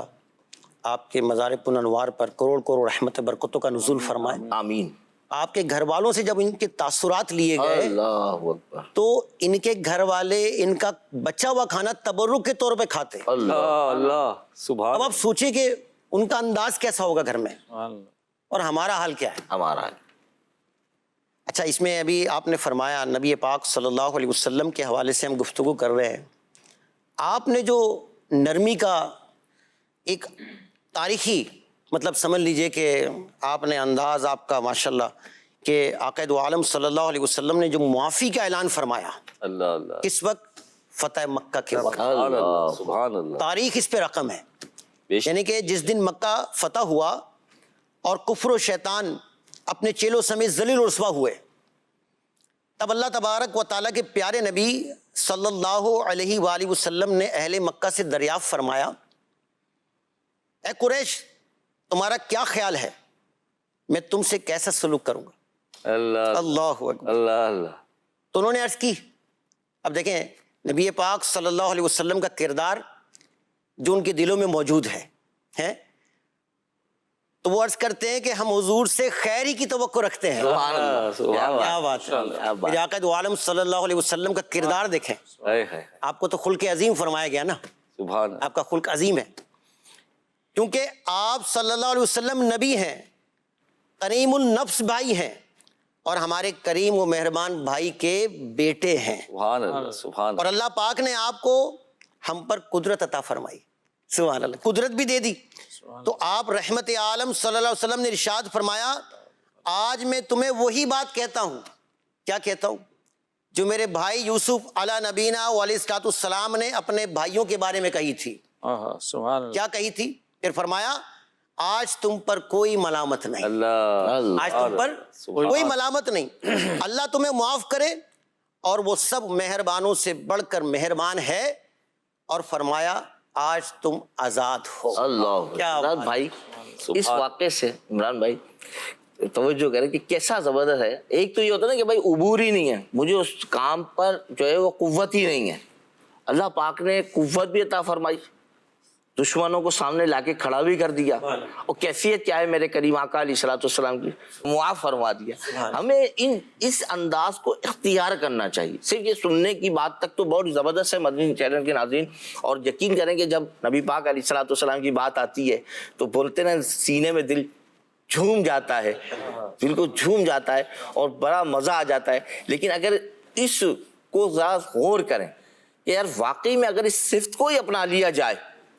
G: آپ کے مزار پن انوار پر کروڑ کروڑ رحمت برکتوں کا نزول فرمائے.
C: آمین.
G: آپ کے گھر والوں سے جب ان کے تاثرات لیے گئے
C: اللہ اکبر,
G: تو ان کے گھر والے ان کا بچا ہوا کھانا تبرک کے طور پہ کھاتے.
F: اللہ سبحان.
G: اب آپ سوچیں کہ ان کا انداز کیسا ہوگا گھر میں, اور ہمارا حال کیا ہے.
C: ہمارا.
G: اچھا اس میں ابھی آپ نے فرمایا نبی پاک صلی اللہ علیہ وسلم کے حوالے سے ہم گفتگو کر رہے ہیں. آپ نے جو نرمی کا ایک تاریخی مطلب سمجھ لیجئے کہ آپ نے انداز آپ کا ماشاءاللہ کہ آقا دو عالم صلی اللہ علیہ وسلم نے جو معافی کا اعلان فرمایا
B: اللہ اللہ
G: کس وقت, فتح مکہ کے وقت.
B: سبحان اللہ.
G: تاریخ اس پہ رقم ہے,
B: بے شک.
G: یعنی کہ جس دن مکہ فتح ہوا اور کفر و شیطان اپنے چیلوں سمیت ذلیل و رسوا ہوئے, تب اللہ تبارک و تعالیٰ کے پیارے نبی صلی اللہ علیہ وآلہ وسلم نے اہل مکہ سے دریافت فرمایا, اے قریش تمہارا کیا خیال ہے, میں تم سے کیسا سلوک کروں گا.
B: اللہ
G: اللہ اکبر.
B: اللہ اللہ.
G: تو انہوں نے عرض کی, اب دیکھیں نبی پاک صلی اللہ علیہ وسلم کا کردار جو ان کے دلوں میں موجود ہے, تو وہ عرض کرتے ہیں کہ ہم حضور سے خیر ہی کی توقع رکھتے ہیں.
C: سبحان اللہ.
G: کیا بات ہے. میرے آقا دو عالم صلی اللہ علیہ وسلم کا کردار دیکھیں, آپ کو تو خلق عظیم فرمایا گیا نا,
B: سبحان.
G: آپ کا خلق عظیم ہے, کیونکہ آپ صلی اللہ علیہ وسلم نبی ہیں, کریم النفس بھائی ہیں, اور ہمارے کریم و مہربان بھائی کے بیٹے ہیں.
B: سبحان اللہ. سبحان.
G: اور اللہ پاک نے آپ کو ہم پر قدرت عطا فرمائی. سبحان اللہ, قدرت بھی دے دی. تو آپ رحمت عالم صلی اللہ علیہ وسلم نے ارشاد فرمایا, آج میں تمہیں وہی بات کہتا ہوں. کیا کہتا ہوں؟ جو میرے بھائی یوسف علی نبینا علیہ الصلوۃ والسلام نے اپنے بھائیوں کے بارے میں کہی تھی.
F: سبحان اللہ.
G: کیا کہی تھی؟ پھر فرمایا آج تم پر کوئی ملامت نہیں.
B: اللہ.
G: آج تم پر کوئی ملامت نہیں. اللہ تمہیں معاف کرے, اور وہ سب مہربانوں سے بڑھ کر مہربان ہے. اور فرمایا آج تم آزاد ہو.
C: اللہ.
G: کیا
C: عمران بھائی اس واقعے سے عمران بھائی توجہ کریں کہ کیسا زبردست ہے. ایک تو یہ ہوتا ہے نا کہ بھائی عبور ہی نہیں ہے, مجھے اس کام پر جو ہے وہ قوت ہی نہیں ہے. اللہ پاک نے قوت بھی عطا فرمائی, دشمنوں کو سامنے لا کے کھڑا بھی کر دیا, اور کیفیت کیا ہے میرے کریم آقا علیہ الصلوۃ والسلام کی, معاف فرما دیا. ہمیں اس انداز کو اختیار کرنا چاہیے. صرف یہ سننے کی بات تک تو بہت زبردست ہے مدنی چینل کے ناظرین, اور یقین کریں کہ جب نبی پاک علیہ الصلوۃ والسلام کی بات آتی ہے تو بولتے نا سینے میں دل جھوم جاتا ہے, دل کو جھوم جاتا ہے اور بڑا مزہ آ جاتا ہے. لیکن اگر اس کو ذرا غور کریں کہ یار واقعی میں اگر اس صفت کو ہی اپنا لیا جائے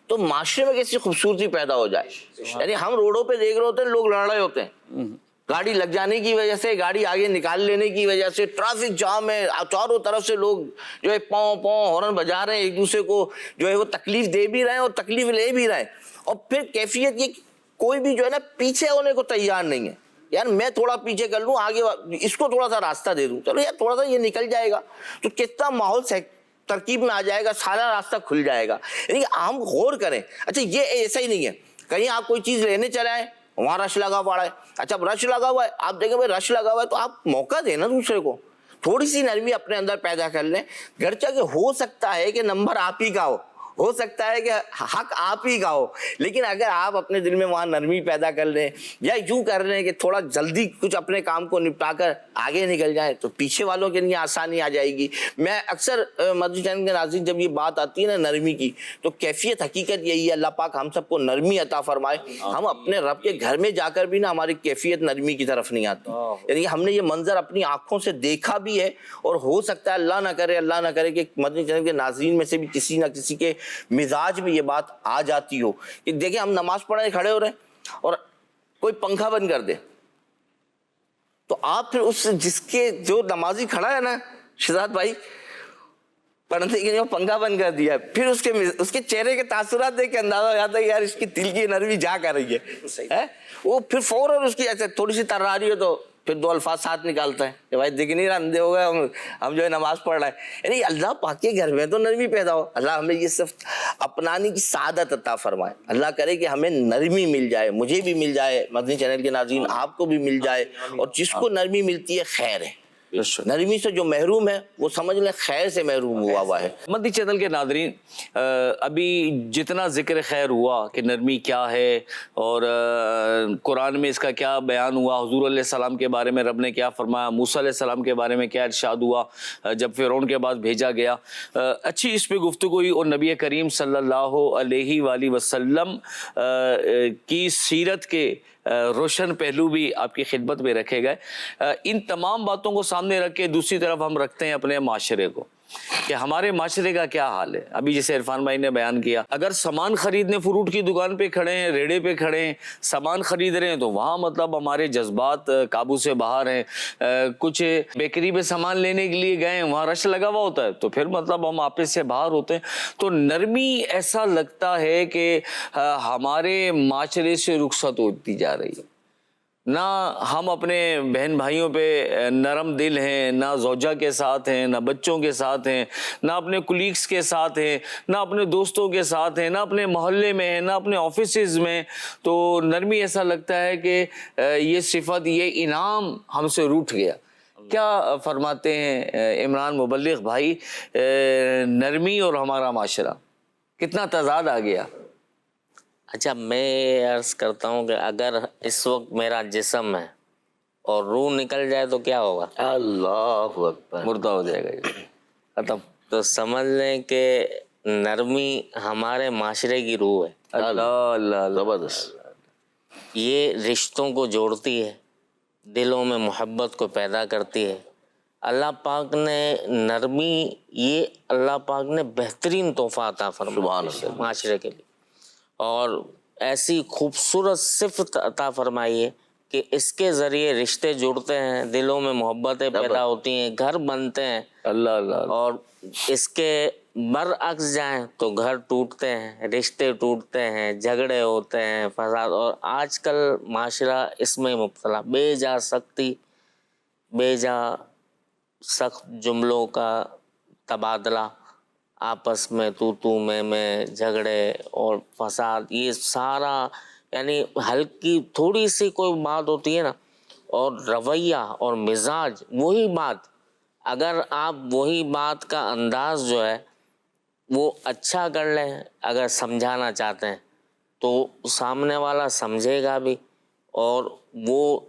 C: تو معاشرے میں کیسی خوبصورتی پیدا ہو جائے. یعنی ہم روڈوں پہ دیکھ رہے ہوتے ہیں لوگ لڑ رہے ہوتے ہیں, گاڑی لگ جانے کی وجہ سے, گاڑی آگے نکال لینے کی وجہ سے, ٹریفک جام ہے, چاروں طرف سے لوگ جو ہے پاؤں پاؤں ہارن بجا رہے ہیں, ایک دوسرے کو جو ہے وہ تکلیف دے بھی رہے ہیں اور تکلیف لے بھی رہے ہیں. اور پھر کیفیت یہ کوئی بھی جو ہے نا پیچھے ہونے کو تیار نہیں ہے. یار میں تھوڑا پیچھے کر لوں, آگے اس کو تھوڑا سا راستہ دے دوں, چلو یار تھوڑا سا یہ نکل جائے گا تو کتنا ماحول ترکیب میں آ جائے گا, سارا راستہ کھل جائے گا. یعنی کہ ہم غور کریں. اچھا یہ ایسا ہی نہیں ہے, کہیں آپ کوئی چیز لینے چلے آئے, وہاں رش لگا پڑا ہے. اچھا رش لگا ہوا ہے, آپ دیکھیں بھائی رش لگا ہوا ہے تو آپ موقع دیں نا دوسرے کو, تھوڑی سی نرمی اپنے اندر پیدا کر لیں. گرچہ کہ ہو سکتا ہے کہ نمبر آپ ہی کا ہو سکتا ہے کہ حق آپ ہی کا ہو, لیکن اگر آپ اپنے دل میں وہاں نرمی پیدا کر لیں یا یوں کر لیں کہ تھوڑا جلدی کچھ اپنے کام کو نپٹا کر آگے نکل جائیں تو پیچھے والوں کے لیے آسانی آ جائے گی. میں اکثر مدنی چینل کے ناظرین جب یہ بات آتی ہے نا نرمی کی, تو کیفیت حقیقت یہی ہے, اللہ پاک ہم سب کو نرمی عطا فرمائے. ہم اپنے رب کے گھر میں جا کر بھی نا ہماری کیفیت نرمی کی طرف نہیں آتی. یعنی ہم نے یہ منظر اپنی آنکھوں سے دیکھا بھی ہے, اور ہو سکتا ہے اللہ نہ کرے کہ مدنی چینل کے ناظرین میں سے بھی کسی نہ کسی کے مزاج میں یہ بات آ جاتی ہو کہ دیکھیں ہم نماز پڑھنے کھڑے ہو رہے ہیں اور کوئی پنکھا بند کر دے, تو آپ پھر اس جس کے جو نمازی کھڑا ہے نا شہزاد بھائی پڑھنے کے لیے پنکھا بند کر دیا, پھر اس کے چہرے کے تاثرات دیکھ کے اندازہ ہو جاتا ہے یار اس کی دل کی نرمی جا کر رہی ہے. وہ پھر فوراً اس کی ایسے تھوڑی سی تر رہی ہو تو پھر دو الفاظ ساتھ نکالتا ہے کہ بھائی دیکھ نہیں رہا, اندھے ہو گئے ہم جو ہے نماز پڑھ رہے ہیں. یعنی اللہ پاک کے گھر میں تو نرمی پیدا ہو. اللہ ہمیں یہ صرف اپنانے کی سعادت عطا فرمائے. اللہ کرے کہ ہمیں نرمی مل جائے, مجھے بھی مل جائے, مدنی چینل کے ناظرین آپ کو بھی مل جائے, اور جس کو نرمی ملتی ہے خیر ہے. نرمی سے جو محروم ہے وہ سمجھ لیں خیر سے محروم ہوا ہے.
B: مدنی چینل کے ناظرین, ابھی جتنا ذکر خیر ہوا کہ نرمی کیا ہے اور قرآن میں اس کا کیا بیان ہوا, حضور علیہ السلام کے بارے میں رب نے کیا فرمایا, موسیٰ علیہ السلام کے بارے میں کیا ارشاد ہوا جب فرعون کے بعد بھیجا گیا, اچھی اس پہ گفتگو ہوئی اور نبی کریم صلی اللہ علیہ وآلہ وسلم کی سیرت کے روشن پہلو بھی آپ کی خدمت میں رکھے گئے. ان تمام باتوں کو سامنے رکھ کے دوسری طرف ہم رکھتے ہیں اپنے معاشرے کو کہ ہمارے معاشرے کا کیا حال ہے. ابھی جیسے عرفان بھائی نے بیان کیا, اگر سامان خریدنے فروٹ کی دکان پہ کھڑے ہیں, ریڑے پہ کھڑے ہیں, سامان خرید رہے ہیں, تو وہاں مطلب ہمارے جذبات قابو سے باہر ہیں. کچھ بیکری پہ سامان لینے کے لیے گئے, وہاں رش لگا ہوا ہوتا ہے, تو پھر مطلب ہم آپس سے باہر ہوتے ہیں. تو نرمی ایسا لگتا ہے کہ ہمارے معاشرے سے رخصت ہوتی جا رہی ہے. نہ ہم اپنے بہن بھائیوں پہ نرم دل ہیں, نہ زوجہ کے ساتھ ہیں, نہ بچوں کے ساتھ ہیں, نہ اپنے کولیگس کے ساتھ ہیں, نہ اپنے دوستوں کے ساتھ ہیں, نہ اپنے محلے میں ہیں, نہ اپنے آفیسز میں. تو نرمی ایسا لگتا ہے کہ یہ صفت, یہ انعام ہم سے روٹھ گیا. کیا فرماتے ہیں عمران مبلغ بھائی, نرمی اور ہمارا معاشرہ کتنا تضاد آ گیا؟
E: اچھا میں عرض کرتا ہوں کہ اگر اس وقت میرا جسم ہے اور روح نکل جائے تو کیا ہوگا؟
C: اللہ اکبر,
B: مردہ ہو جائے گا, ختم.
E: تو سمجھ لیں کہ نرمی ہمارے معاشرے کی روح ہے.
B: اللہ اللہ
C: زبردست.
E: یہ رشتوں کو جوڑتی ہے, دلوں میں محبت کو پیدا کرتی ہے. اللہ پاک نے نرمی, یہ اللہ پاک نے بہترین تحفہ عطا فرمایا معاشرے کے لیے, اور ایسی خوبصورت صفت عطا فرمائی ہے کہ اس کے ذریعے رشتے جڑتے ہیں, دلوں میں محبتیں پیدا ہوتی ہیں, گھر بنتے ہیں.
B: اللہ اللہ.
E: اور اس کے برعکس جائیں تو گھر ٹوٹتے ہیں, رشتے ٹوٹتے ہیں, جھگڑے ہوتے ہیں, فساد. اور آج کل معاشرہ اس میں مبتلا, بے جا سختی, بے جا سخت جملوں کا تبادلہ, آپس میں تو میں جھگڑے اور فساد, یہ سارا یعنی ہلکی تھوڑی سی کوئی بات ہوتی ہے نا, اور رویہ اور مزاج وہی بات, اگر آپ وہی بات کا انداز جو ہے وہ اچھا کر لیں, اگر سمجھانا چاہتے ہیں تو سامنے والا سمجھے گا بھی, اور وہ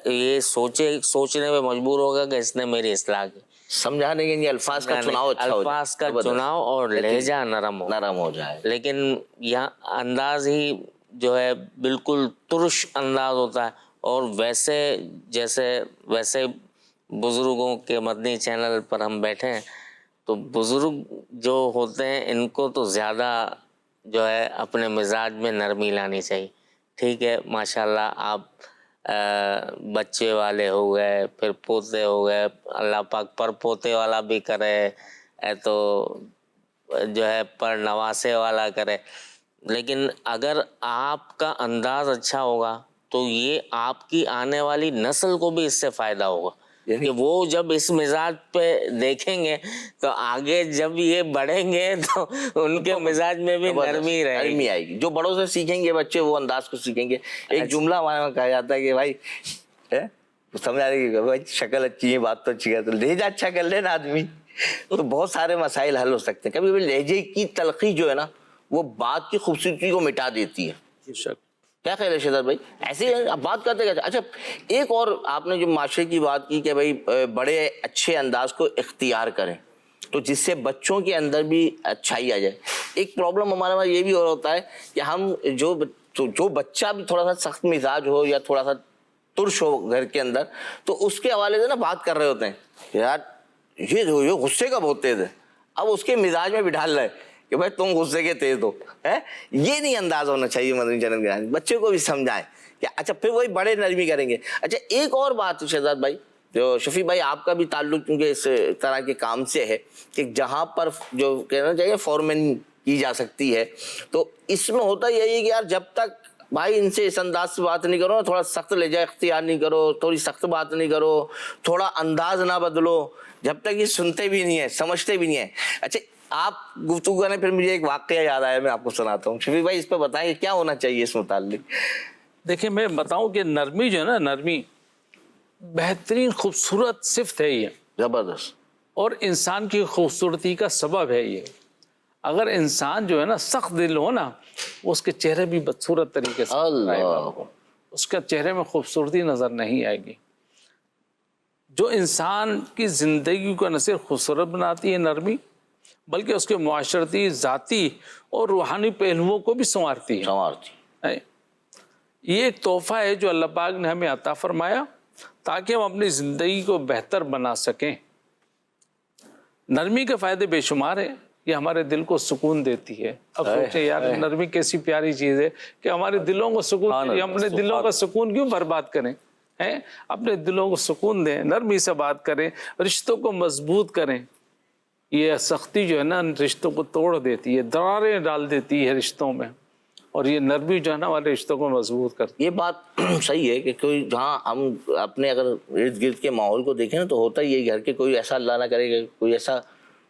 E: یہ سوچنے پہ مجبور ہوگا کہ اس نے میری اصلاح کی.
C: سمجھانے کے لیے الفاظ کا چناؤ اچھا ہو جائے,
E: الفاظ کا چناؤ اور لہجہ نرم
C: ہو جائے.
E: لیکن یہاں انداز ہی جو ہے بالکل ترش انداز ہوتا ہے. اور ویسے بزرگوں کے مدنی چینل پر ہم بیٹھے ہیں, تو بزرگ جو ہوتے ہیں ان کو تو زیادہ جو ہے اپنے مزاج میں نرمی لانی چاہیے. ٹھیک ہے, ماشاءاللہ آپ بچے والے ہو گئے، پھر پوتے ہو گئے، اللہ پاک پر پوتے والا بھی کرے، تو جو ہے پر نواسے والا کرے. لیکن اگر آپ کا انداز اچھا ہوگا تو یہ آپ کی آنے والی نسل کو بھی اس سے فائدہ ہوگا کہ وہ جب اس مزاج پہ دیکھیں گے تو آگے جب یہ بڑھیں گے تو ان کے مزاج میں بھی نرمی رہے گی.
C: نرمی آئے گی. جو بڑوں سے سیکھیں گے بچے وہ انداز کو سیکھیں گے. ایک جملہ ہمارے یہاں کہا جاتا ہے کہ بھائی سمجھ آ رہی ہے بھائی شکل اچھی ہے بات تو اچھی ہے تو لہجہ اچھا کر لے نا آدمی تو بہت سارے مسائل حل ہو سکتے ہیں. کبھی کبھی لہجے کی تلخی جو ہے نا وہ بات کی خوبصورتی کو مٹا دیتی ہے. کیا خیال ہے شہزاد بھائی؟ ایسے ہی آپ بات کرتے گئے. اچھا ایک اور آپ نے جو معاشرے کی بات کی کہ بھائی بڑے اچھے انداز کو اختیار کریں تو جس سے بچوں کے اندر بھی اچھائی آ جائے. ایک پرابلم ہمارے پاس یہ بھی اور ہوتا ہے کہ ہم جو بچہ بھی تھوڑا سا سخت مزاج ہو یا تھوڑا سا ترش ہو گھر کے اندر تو اس کے حوالے سے نا بات کر رہے ہوتے ہیں یار یہ غصے کا بہت تیز ہے. اب اس کے مزاج میں بھی ڈال رہے کہ بھائی تم غصے کے تیز ہو. یہ نہیں انداز ہونا چاہیے مدنی چینل کے. بچے کو بھی سمجھائیں کہ اچھا پھر وہی بڑے نرمی کریں گے. اچھا ایک اور بات شہزاد بھائی جو شفیع بھائی آپ کا بھی تعلق کیونکہ اس طرح کے کام سے ہے کہ جہاں پر جو کہنا چاہیے فورمین کی جا سکتی ہے تو اس میں ہوتا یہی ہے کہ یار جب تک بھائی ان سے اس انداز سے بات نہیں کرو، تھوڑا سخت لہجہ اختیار نہیں کرو، تھوڑی سخت بات نہیں کرو، تھوڑا انداز نہ بدلو، جب تک یہ سنتے بھی نہیں ہیں سمجھتے بھی نہیں ہیں. اچھا آپ گفتگو کرنے پھر مجھے ایک واقعہ یاد آیا میں آپ کو سناتا ہوں. شفیع بھائی اس پہ بتائیں کہ کیا ہونا چاہیے اس متعلق.
F: دیکھیں میں بتاؤں کہ نرمی جو ہے نا، نرمی بہترین خوبصورت صفت ہے یہ،
C: زبردست.
F: اور انسان کی خوبصورتی کا سبب ہے یہ. اگر انسان جو ہے نا سخت دل ہو نا اس کے چہرے بھی بدصورت طریقے سے اس کے چہرے میں خوبصورتی نظر نہیں آئے گی. جو انسان کی زندگی کو نہ صرف خوبصورت بناتی ہے نرمی بلکہ اس کے معاشرتی، ذاتی اور روحانی پہلوؤں کو بھی سنوارتی ہے. یہ ایک تحفہ ہے جو اللہ پاک نے ہمیں عطا فرمایا تاکہ ہم اپنی زندگی کو بہتر بنا سکیں. نرمی کے فائدے بے شمار ہیں. یہ ہمارے دل کو سکون دیتی ہے. اب سوچیں یار نرمی کیسی پیاری چیز ہے کہ ہمارے دلوں کو سکون دے. اپنے دلوں کا سکون کیوں برباد کریں؟ اپنے دلوں کو سکون دیں، نرمی سے بات کریں، رشتوں کو مضبوط کریں. یہ سختی جو ہے نا رشتوں کو توڑ دیتی ہے، دراریں ڈال دیتی ہے رشتوں میں، اور یہ نرمی جو ہے نا ہمارے رشتوں کو مضبوط کرتی ہے.
C: یہ بات صحیح ہے کہ کوئی جہاں ہم اپنے اگر ارد گرد کے ماحول کو دیکھیں نا تو ہوتا ہی ہے گھر کے کوئی ایسا اللہ نہ کرے کہ کوئی ایسا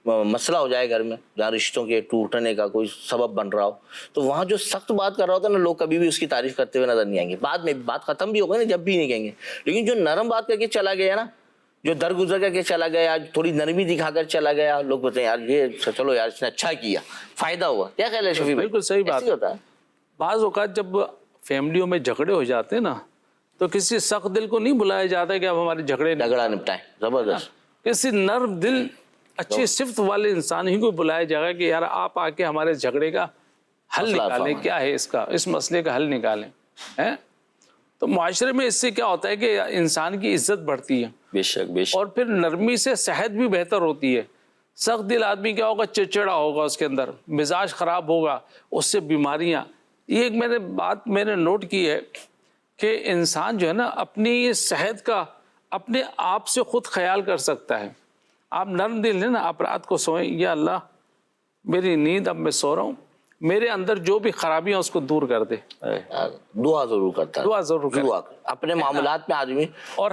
C: مسئلہ ہو جائے گھر میں جہاں رشتوں کے ٹوٹنے کا کوئی سبب بن رہا ہو تو وہاں جو سخت بات کر رہا ہوتا ہے نا لوگ کبھی بھی اس کی تعریف کرتے ہوئے نظر نہیں آئیں گے. بعد میں بات ختم بھی ہوگی نا جب بھی نہیں کہیں گے. لیکن جو نرم بات کر کے چلا گیا نا، جو درگزر کر کے چلا گیا، تھوڑی نرمی دکھا کر چلا گیا، لوگ بولتے ہیں یار یہ چلو یار اس نے اچھا کیا، فائدہ ہوا. کیا خیال ہے شفیع بھائی؟
F: بالکل صحیح بات
C: ہوتا ہے.
F: بعض اوقات جب فیملیوں میں جھگڑے ہو جاتے ہیں نا تو کسی سخت دل کو نہیں بلایا جاتا کہ اب ہمارے جھگڑا
C: نپٹائیں. زبردست.
F: کسی نرم دل اچھی صفت والے انسان ہی کو بلایا جائے گا کہ یار آپ آ کے ہمارے جھگڑے کا حل نکالیں، کیا ہے اس مسئلے کا حل نکالیں. تو معاشرے میں اس سے کیا ہوتا ہے کہ انسان کی عزت بڑھتی ہے.
B: بے شک
F: اور پھر نرمی سے صحت بھی بہتر ہوتی ہے. سخت دل آدمی کیا ہوگا، چڑچڑا ہوگا، اس کے اندر مزاج خراب ہوگا، اس سے بیماریاں. یہ ایک میں نے نوٹ کی ہے کہ انسان جو ہے نا اپنی صحت کا اپنے آپ سے خود خیال کر سکتا ہے. آپ نرم دل ہیں نا، آپ رات کو سوئیں یا اللہ میری نیند اب میں سو رہا ہوں، میرے اندر جو بھی خرابیاں اس کو دور کر دے.
C: دعا ضرور کرتا ہے.
F: دعا ضرور کرے.
C: اپنے معاملات میں آدمی
F: اور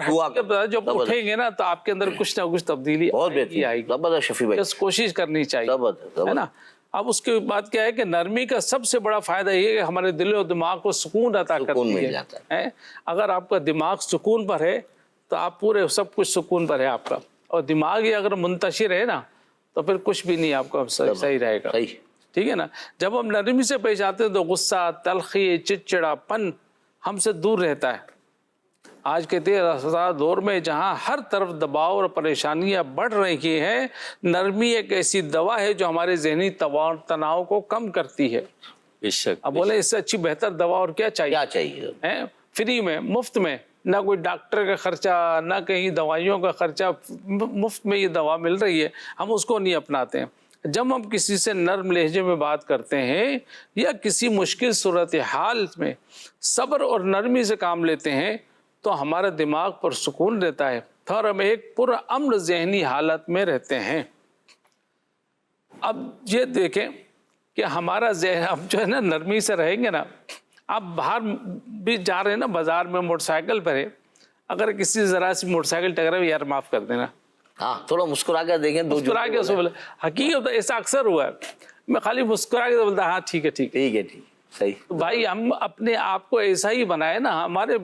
F: جب اٹھیں گے نا تو آپ کے اندر کچھ نہ کچھ تبدیلی
C: بہت بہتر
F: آئے گی.
C: زبردست شفیع بھائی.
F: بس کوشش کرنی چاہیے، ہے نا. اب اس کے بعد کیا ہے کہ نرمی کا سب سے بڑا فائدہ یہ ہے کہ ہمارے دل و دماغ کو سکون عطا کرتی ہے. اگر آپ کا دماغ سکون پر ہے تو آپ پورے سب کچھ سکون پر ہے آپ کا. اور دماغ ہی اگر منتشر ہے نا تو پھر کچھ بھی نہیں آپ کا صحیح رہے گا. ٹھیک ہے نا. جب ہم نرمی سے پیش آتے ہیں تو غصہ، تلخی، چڑچڑا پن ہم سے دور رہتا ہے. آج کے تیز رفتار دور میں جہاں ہر طرف دباؤ اور پریشانیاں بڑھ رہی ہیں، نرمی ایک ایسی دوا ہے جو ہمارے ذہنی تناؤ کو کم کرتی ہے.
B: بے شک.
F: اب بولے اس سے اچھی بہتر دوا اور کیا چاہیے؟ فری میں، مفت میں، نہ کوئی ڈاکٹر کا خرچہ، نہ کہیں دوائیوں کا خرچہ، مفت میں یہ دوا مل رہی ہے، ہم اس کو نہیں اپناتے ہیں. جب ہم کسی سے نرم لہجے میں بات کرتے ہیں یا کسی مشکل صورتحال میں صبر اور نرمی سے کام لیتے ہیں تو ہمارا دماغ پر سکون رہتا ہے اور ہم ایک پرامن ذہنی حالت میں رہتے ہیں۔ اب یہ دیکھیں کہ ہمارا ذہن اب جو ہے نا نرمی سے رہیں گے نا، آپ باہر بھی جا رہے ہیں نا، بازار میں موٹر سائیکل پر ہے، اگر کسی ذرا سی موٹر سائیکل ٹکرائے یار معاف کر دینا،
C: ہاں تھوڑا مسکرا کر دیکھیں،
F: مسکرا کے اسے بولے، حقیقت ایسا اکثر ہوا ہے، میں خالی مسکرا کے بولتا ہاں ٹھیک ہے ٹھیک ہے
C: ٹھیک ہے ٹھیک صحیح۔
F: تو بھائی ہم اپنے آپ کو ایسا ہی بنائے نا، ہمارے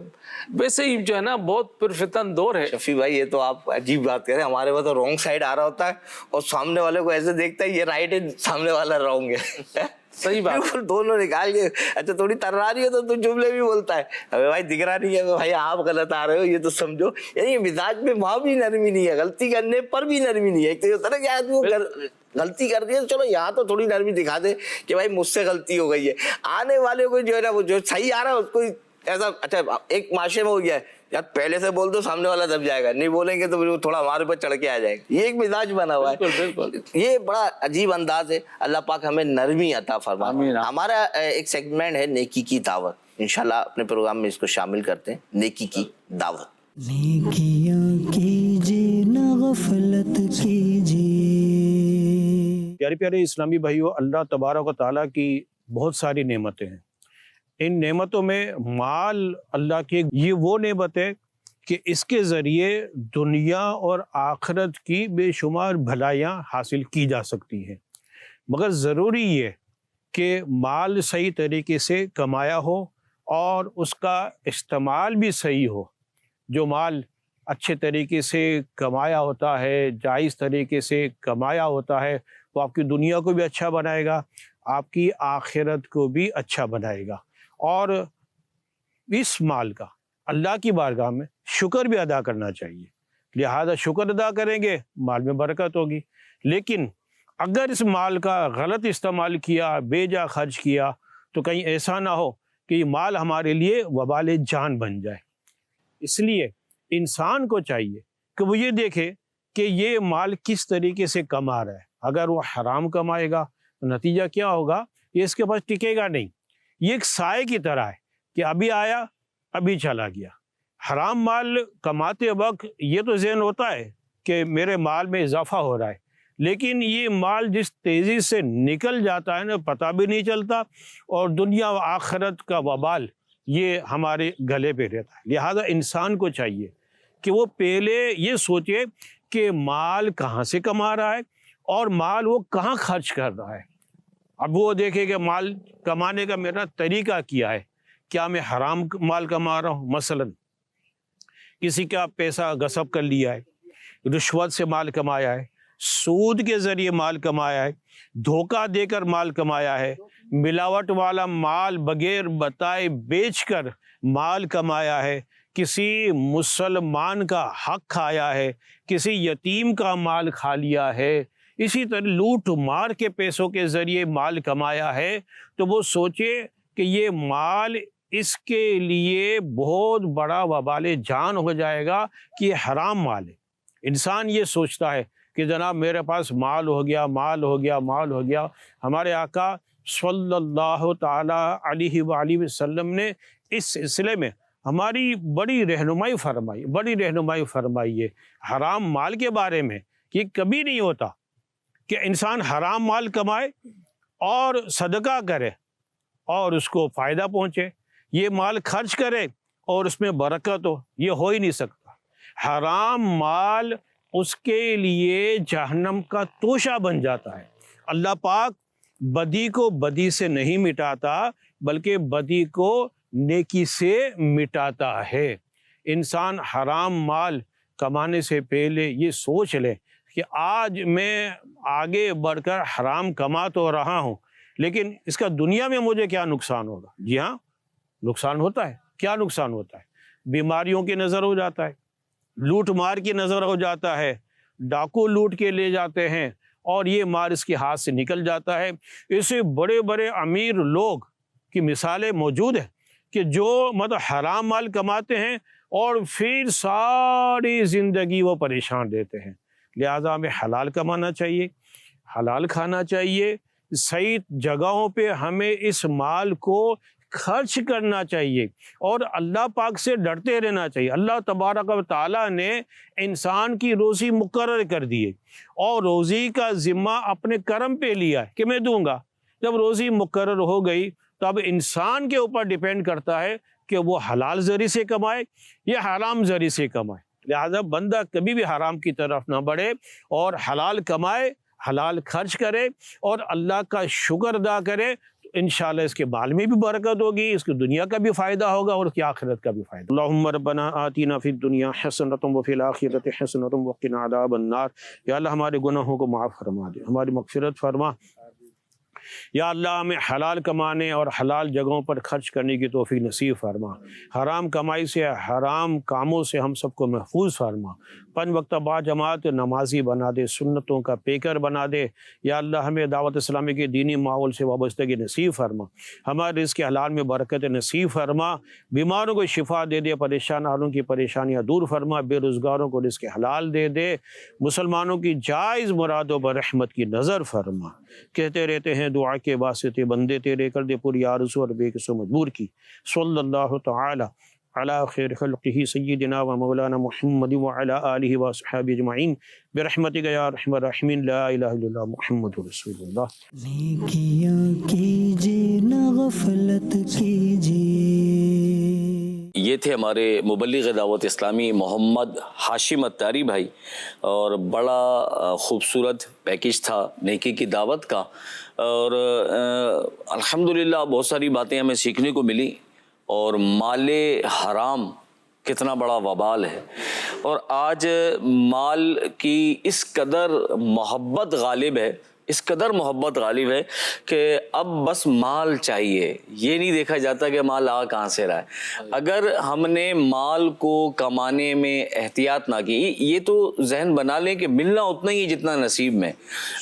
F: ویسے ہی جو ہے نا بہت پرفتن دور ہے۔
C: شفیع بھائی یہ تو آپ عجیب بات کہہ رہے ہیں، ہمارے پاس تو رانگ سائڈ آ رہا ہوتا ہے اور سامنے والے کو ایسے دیکھتا ہے یہ رائٹ ہے، سامنے والا رانگ ہے۔
F: صحیح بات،
C: بالکل دونوں نکال کے، اچھا تھوڑی ترا رہی ہے تو جملے بھی بولتا ہے، ابے بھائی دکھ رہا نہیں ہے بھائی آپ غلط آ رہے ہو، یہ تو سمجھو، یعنی مزاج میں وہاں بھی نرمی نہیں ہے، غلطی کرنے پر بھی نرمی نہیں ہے۔ ایک تو یہ ہوتا ہے نا کہ آدمی غلطی کر دی ہے تو چلو یہاں تو تھوڑی نرمی دکھا دے کہ بھائی مجھ سے غلطی ہو گئی ہے، آنے والے کو جو ہے نا وہ جو صحیح آ رہا ہے اس کو ایسا، اچھا ایک معاشرے میں ہو گیا ہے یار پہلے سے بول دو سامنے والا دب جائے گا، نہیں بولیں گے تو وہ تھوڑا ہمارے اوپر چڑھ کے آ جائے گا، یہ ایک مزاج بنا ہوا ہے۔ یہ بڑا عجیب انداز ہے، اللہ پاک ہمیں نرمی عطا فرمائے۔ ہمارا ایک سیگمنٹ ہے نیکی کی دعوت، انشاءاللہ اپنے پروگرام میں اس کو شامل کرتے ہیں، نیکی کی دعوت۔
A: نیکیاں کیجیے نہ غفلت کیجیے۔
H: پیارے پیارے اسلامی بھائیوں، اللہ تبارک و تعالیٰ کی بہت ساری نعمتیں ہیں، ان نعمتوں میں مال اللہ کی یہ وہ نعمت ہے کہ اس کے ذریعے دنیا اور آخرت کی بے شمار بھلائیاں حاصل کی جا سکتی ہیں، مگر ضروری یہ کہ مال صحیح طریقے سے کمایا ہو اور اس کا استعمال بھی صحیح ہو۔ جو مال اچھے طریقے سے کمایا ہوتا ہے، جائز طریقے سے کمایا ہوتا ہے، وہ آپ کی دنیا کو بھی اچھا بنائے گا، آپ کی آخرت کو بھی اچھا بنائے گا، اور اس مال کا اللہ کی بارگاہ میں شکر بھی ادا کرنا چاہیے، لہذا شکر ادا کریں گے مال میں برکت ہوگی۔ لیکن اگر اس مال کا غلط استعمال کیا، بے جا خرچ کیا، تو کہیں ایسا نہ ہو کہ یہ مال ہمارے لیے وبال جان بن جائے۔ اس لیے انسان کو چاہیے کہ وہ یہ دیکھے کہ یہ مال کس طریقے سے کما رہا ہے۔ اگر وہ حرام کمائے گا تو نتیجہ کیا ہوگا؟ یہ اس کے پاس ٹکے گا نہیں، یہ ایک سائے کی طرح ہے کہ ابھی آیا ابھی چلا گیا۔ حرام مال کماتے وقت یہ تو ذہن ہوتا ہے کہ میرے مال میں اضافہ ہو رہا ہے، لیکن یہ مال جس تیزی سے نکل جاتا ہے نا پتہ بھی نہیں چلتا، اور دنیا و آخرت کا وبال یہ ہمارے گلے پہ رہتا ہے۔ لہذا انسان کو چاہیے کہ وہ پہلے یہ سوچے کہ مال کہاں سے کما رہا ہے اور مال وہ کہاں خرچ کر رہا ہے۔ اب وہ دیکھے کہ مال کمانے کا میرا طریقہ کیا ہے، کیا میں حرام مال کما رہا ہوں؟ مثلا کسی کا پیسہ غصب کر لیا ہے، رشوت سے مال کمایا ہے، سود کے ذریعے مال کمایا ہے، دھوکہ دے کر مال کمایا ہے، ملاوٹ والا مال بغیر بتائے بیچ کر مال کمایا ہے، کسی مسلمان کا حق کھایا ہے، کسی یتیم کا مال کھا لیا ہے، اسی طرح لوٹ مار کے پیسوں کے ذریعے مال کمایا ہے، تو وہ سوچے کہ یہ مال اس کے لیے بہت بڑا وبال جان ہو جائے گا کہ یہ حرام مال ہے۔ انسان یہ سوچتا ہے کہ جناب میرے پاس مال ہو گیا، مال ہو گیا، مال ہو گیا۔ ہمارے آقا صلی اللہ تعالیٰ علیہ وآلہ وسلم نے اس سلسلے میں ہماری بڑی رہنمائی فرمائی ہے حرام مال کے بارے میں، کہ کبھی نہیں ہوتا کہ انسان حرام مال کمائے اور صدقہ کرے اور اس کو فائدہ پہنچے، یہ مال خرچ کرے اور اس میں برکت ہو، یہ ہو ہی نہیں سکتا۔ حرام مال اس کے لیے جہنم کا توشہ بن جاتا ہے۔ اللہ پاک بدی کو بدی سے نہیں مٹاتا، بلکہ بدی کو نیکی سے مٹاتا ہے۔ انسان حرام مال کمانے سے پہلے یہ سوچ لے کہ آج میں آگے بڑھ کر حرام کما تو رہا ہوں، لیکن اس کا دنیا میں مجھے کیا نقصان ہوگا؟ جی ہاں نقصان ہوتا ہے۔ کیا نقصان ہوتا ہے؟ بیماریوں کی نظر ہو جاتا ہے، لوٹ مار کی نظر ہو جاتا ہے، ڈاکو لوٹ کے لے جاتے ہیں اور یہ مال اس کے ہاتھ سے نکل جاتا ہے۔ ایسے بڑے بڑے امیر لوگ کی مثالیں موجود ہیں کہ جو مطلب حرام مال کماتے ہیں اور پھر ساری زندگی وہ پریشان رہتے ہیں۔ لہٰذا ہمیں حلال کمانا چاہیے، حلال کھانا چاہیے، صحیح جگہوں پہ ہمیں اس مال کو خرچ کرنا چاہیے اور اللہ پاک سے ڈرتے رہنا چاہیے۔ اللہ تبارک و تعالیٰ نے انسان کی روزی مقرر کر دی ہے اور روزی کا ذمہ اپنے کرم پہ لیا ہے کہ میں دوں گا۔ جب روزی مقرر ہو گئی تو اب انسان کے اوپر ڈیپینڈ کرتا ہے کہ وہ حلال ذریعے سے کمائے یا حرام ذریعے سے کمائے۔ لہذا بندہ کبھی بھی حرام کی طرف نہ بڑھے اور حلال کمائے، حلال خرچ کرے اور اللہ کا شکر ادا کرے، تو انشاءاللہ اس کے مال میں بھی برکت ہوگی، اس کی دنیا کا بھی فائدہ ہوگا اور اس کی آخرت کا بھی فائدہ۔ اللہم ربنا آتینا فی الدنیا حسنۃ وفی الآخرۃ حسنۃ وقنا عذاب النار۔ یا اللہ ہمارے گناہوں کو معاف فرما دے، ہماری مغفرت فرما۔ یا اللہ ہمیں حلال کمانے اور حلال جگہوں پر خرچ کرنے کی توفیق نصیب فرما۔ حرام کمائی سے، حرام کاموں سے ہم سب کو محفوظ فرما۔ پن وقت با جماعت نمازی بنا دے، سنتوں کا پیکر بنا دے۔ یا اللہ ہمیں دعوت اسلامی کے دینی ماحول سے وابستگی نصیب فرما۔ ہمارے رزق حلال میں برکت نصیب فرما۔ بیماروں کو شفا دے دے، پریشان حالوں کی پریشانیاں دور فرما۔ بے روزگاروں کو رزق حلال دے دے۔ مسلمانوں کی جائز مرادوں پر رحمت کی نظر فرما۔ کہتے رہتے ہیں دعا کے واسطے بندے تیرے کر دے پوری آرزو اور بے کسو مجبور کی۔ صلی اللہ تعالی علی خیر خلقہ سیدنا و مولانا محمد وعلی آلہ وصحبہ اجمعین برحمتک یا ارحم الراحمین۔ لا الہ الا اللہ محمد رسول اللہ۔
A: نیکیاں کیجیے نہ غفلت کیجیے۔
B: یہ تھے ہمارے مبلغ دعوت اسلامی محمد ہاشم اتاری بھائی، اور بڑا خوبصورت پیکج تھا نیکی کی دعوت کا، اور الحمدللہ بہت ساری باتیں ہمیں سیکھنے کو ملی، اور مال حرام کتنا بڑا وبال ہے، اور آج مال کی اس قدر محبت غالب ہے، اس قدر محبت غالب ہے کہ اب بس مال چاہیے، یہ نہیں دیکھا جاتا کہ مال آ کہاں سے رہا ہے۔ اگر ہم نے مال کو کمانے میں احتیاط نہ کی، یہ تو ذہن بنا لیں کہ ملنا اتنا ہی ہے جتنا نصیب میں،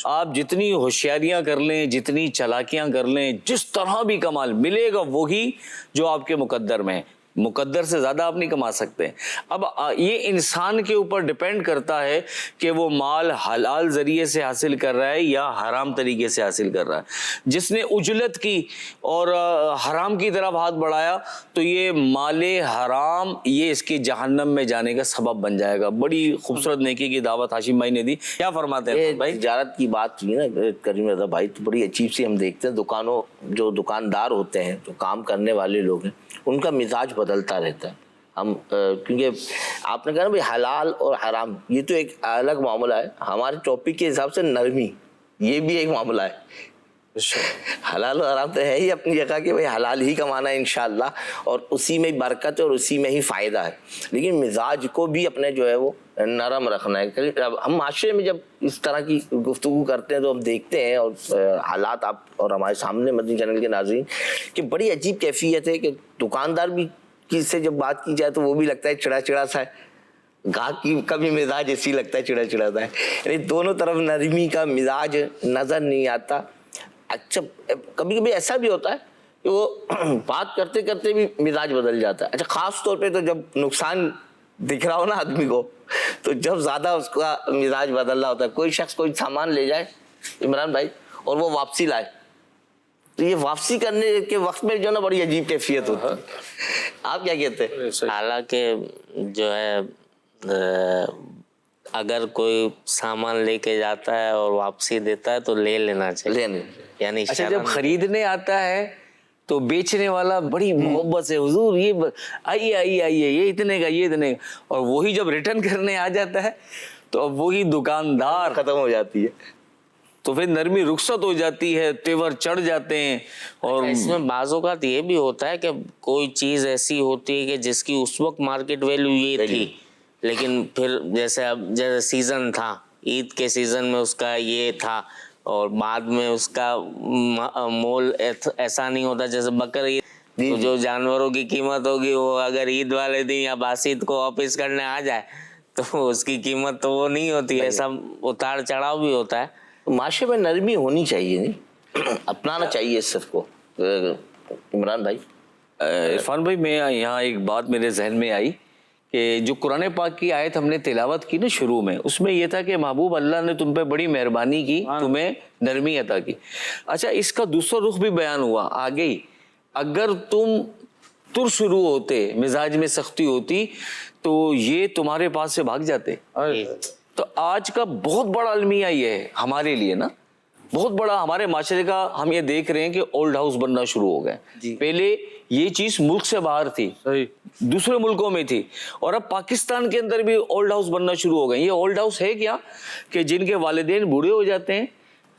B: آپ جتنی ہوشیاریاں کر لیں، جتنی چالاکیاں کر لیں، جس طرح بھی کمال ملے گا وہی جو آپ کے مقدر میں ہے، مقدر سے زیادہ آپ نہیں کما سکتے۔ اب یہ انسان کے اوپر ڈیپینڈ کرتا ہے کہ وہ مال حلال ذریعے سے حاصل کر رہا ہے یا حرام طریقے سے حاصل کر رہا ہے۔ جس نے اجلت کی اور حرام کی طرف ہاتھ بڑھایا تو یہ مال حرام یہ اس کی جہنم میں جانے کا سبب بن جائے گا۔ بڑی خوبصورت نیکی کی دعوت ہاشم بھائی نے دی۔ کیا فرماتے ہیں بھائی؟
C: تجارت کی بات کی نا کریم رضا بھائی، تو بڑی عجیب سی ہم دیکھتے ہیں دکانوں، جو دکاندار ہوتے ہیں، جو کام کرنے والے لوگ ہیں، ان کا مزاج بدلتا رہتا ہے۔ ہم کیونکہ آپ نے کہا نا بھائی حلال اور حرام، یہ تو ایک الگ معاملہ ہے، ہمارے ٹاپک کے حساب سے نرمی یہ بھی ایک معاملہ ہے۔ حلال و حرام تو ہے ہی اپنی جگہ کہ بھائی حلال ہی کمانا ہے انشاءاللہ، اور اسی میں برکت ہے اور اسی میں ہی فائدہ ہے، لیکن مزاج کو بھی اپنے جو ہے وہ نرم رکھنا ہے۔ ہم معاشرے میں جب اس طرح کی گفتگو کرتے ہیں تو ہم دیکھتے ہیں، اور حالات آپ اور ہمارے سامنے مدنی چینل کے ناظرین، کہ بڑی عجیب کیفیت ہے کہ دکاندار بھی کی سے جب بات کی جائے تو وہ بھی لگتا ہے چڑا چڑا سا ہے، گاہک کی کا بھی مزاج ایسی لگتا ہے چڑا چڑا سا ہے، یعنی دونوں طرف نرمی کا مزاج نظر نہیں آتا۔ اچھا کبھی کبھی ایسا بھی ہوتا ہے کہ وہ بات کرتے کرتے بھی مزاج بدل جاتا ہے۔ اچھا خاص طور پہ تو جب نقصان دکھ رہا ہو نا آدمی کو، تو جب زیادہ اس کا مزاج بدل رہا ہوتا ہے، کوئی شخص کوئی سامان لے جائے عمران بھائی اور وہ واپسی لائے، تو یہ واپسی کرنے کے وقت میں جو نا بڑی عجیب کیفیت ہوتی ہے۔ آپ کیا کہتے ہیں؟
E: حالانکہ جو ہے اگر کوئی سامان لے کے جاتا ہے اور واپسی دیتا ہے تو لے لینا چاہیے، یعنی
B: اچھا جب خریدنے آتا ہے تو بیچنے والا بڑی محبت سے حضور یہ آئیے آئیے آئیے، یہ اتنے کا، یہ اتنے کا، اور وہی جب ریٹرن کرنے آ جاتا ہے تو اب وہی دکاندار
C: ختم ہو جاتی ہے،
B: تو پھر نرمی رخصت ہو جاتی ہے، تیور چڑھ جاتے ہیں۔ اور
E: اس میں بعض اوقات یہ بھی ہوتا ہے کہ کوئی چیز ایسی ہوتی ہے کہ جس کی اس وقت مارکیٹ ویلیو یہ تھی، لیکن پھر جیسے سیزن تھا، عید کے سیزن میں اس کا یہ تھا، اور بعد میں اس کا مول ایسا نہیں ہوتا۔ جیسے بقرعید تو جو جانوروں کی قیمت ہوگی وہ اگر عید والے دن یا باسید کو واپس کرنے آ جائے تو اس کی قیمت تو وہ نہیں ہوتی، ایسا اتار چڑھاؤ بھی ہوتا ہے۔
C: معاشرے میں نرمی ہونی چاہیے، نہیں اپنانا چاہیے اس سب کو۔ عمران بھائی،
B: عرفان بھائی، میں یہاں ایک بات میرے ذہن میں آئی کہ جو قرآن پاک کی آیت ہم نے تلاوت کی نا شروع میں، اس میں یہ تھا کہ محبوب اللہ نے تم پہ بڑی مہربانی کی، تمہیں نرمی عطا کی۔ اچھا اس کا دوسرا رخ بھی بیان ہوا آگے ہی، اگر تم شروع ہوتے, مزاج میں سختی ہوتی, تو یہ تمہارے پاس سے بھاگ جاتے. تو آج کا بہت بڑا المیہ یہ ہے ہمارے لیے نا, بہت بڑا ہمارے معاشرے کا. ہم یہ دیکھ رہے ہیں کہ اولڈ ہاؤس بننا شروع ہو گئے. پہلے یہ چیز ملک سے باہر تھی, دوسرے ملکوں میں تھی, اور اب پاکستان کے اندر بھی اولڈ ہاؤس بننا شروع ہو گئے. یہ اولڈ ہاؤس ہے کیا کہ جن کے والدین بوڑھے ہو جاتے ہیں.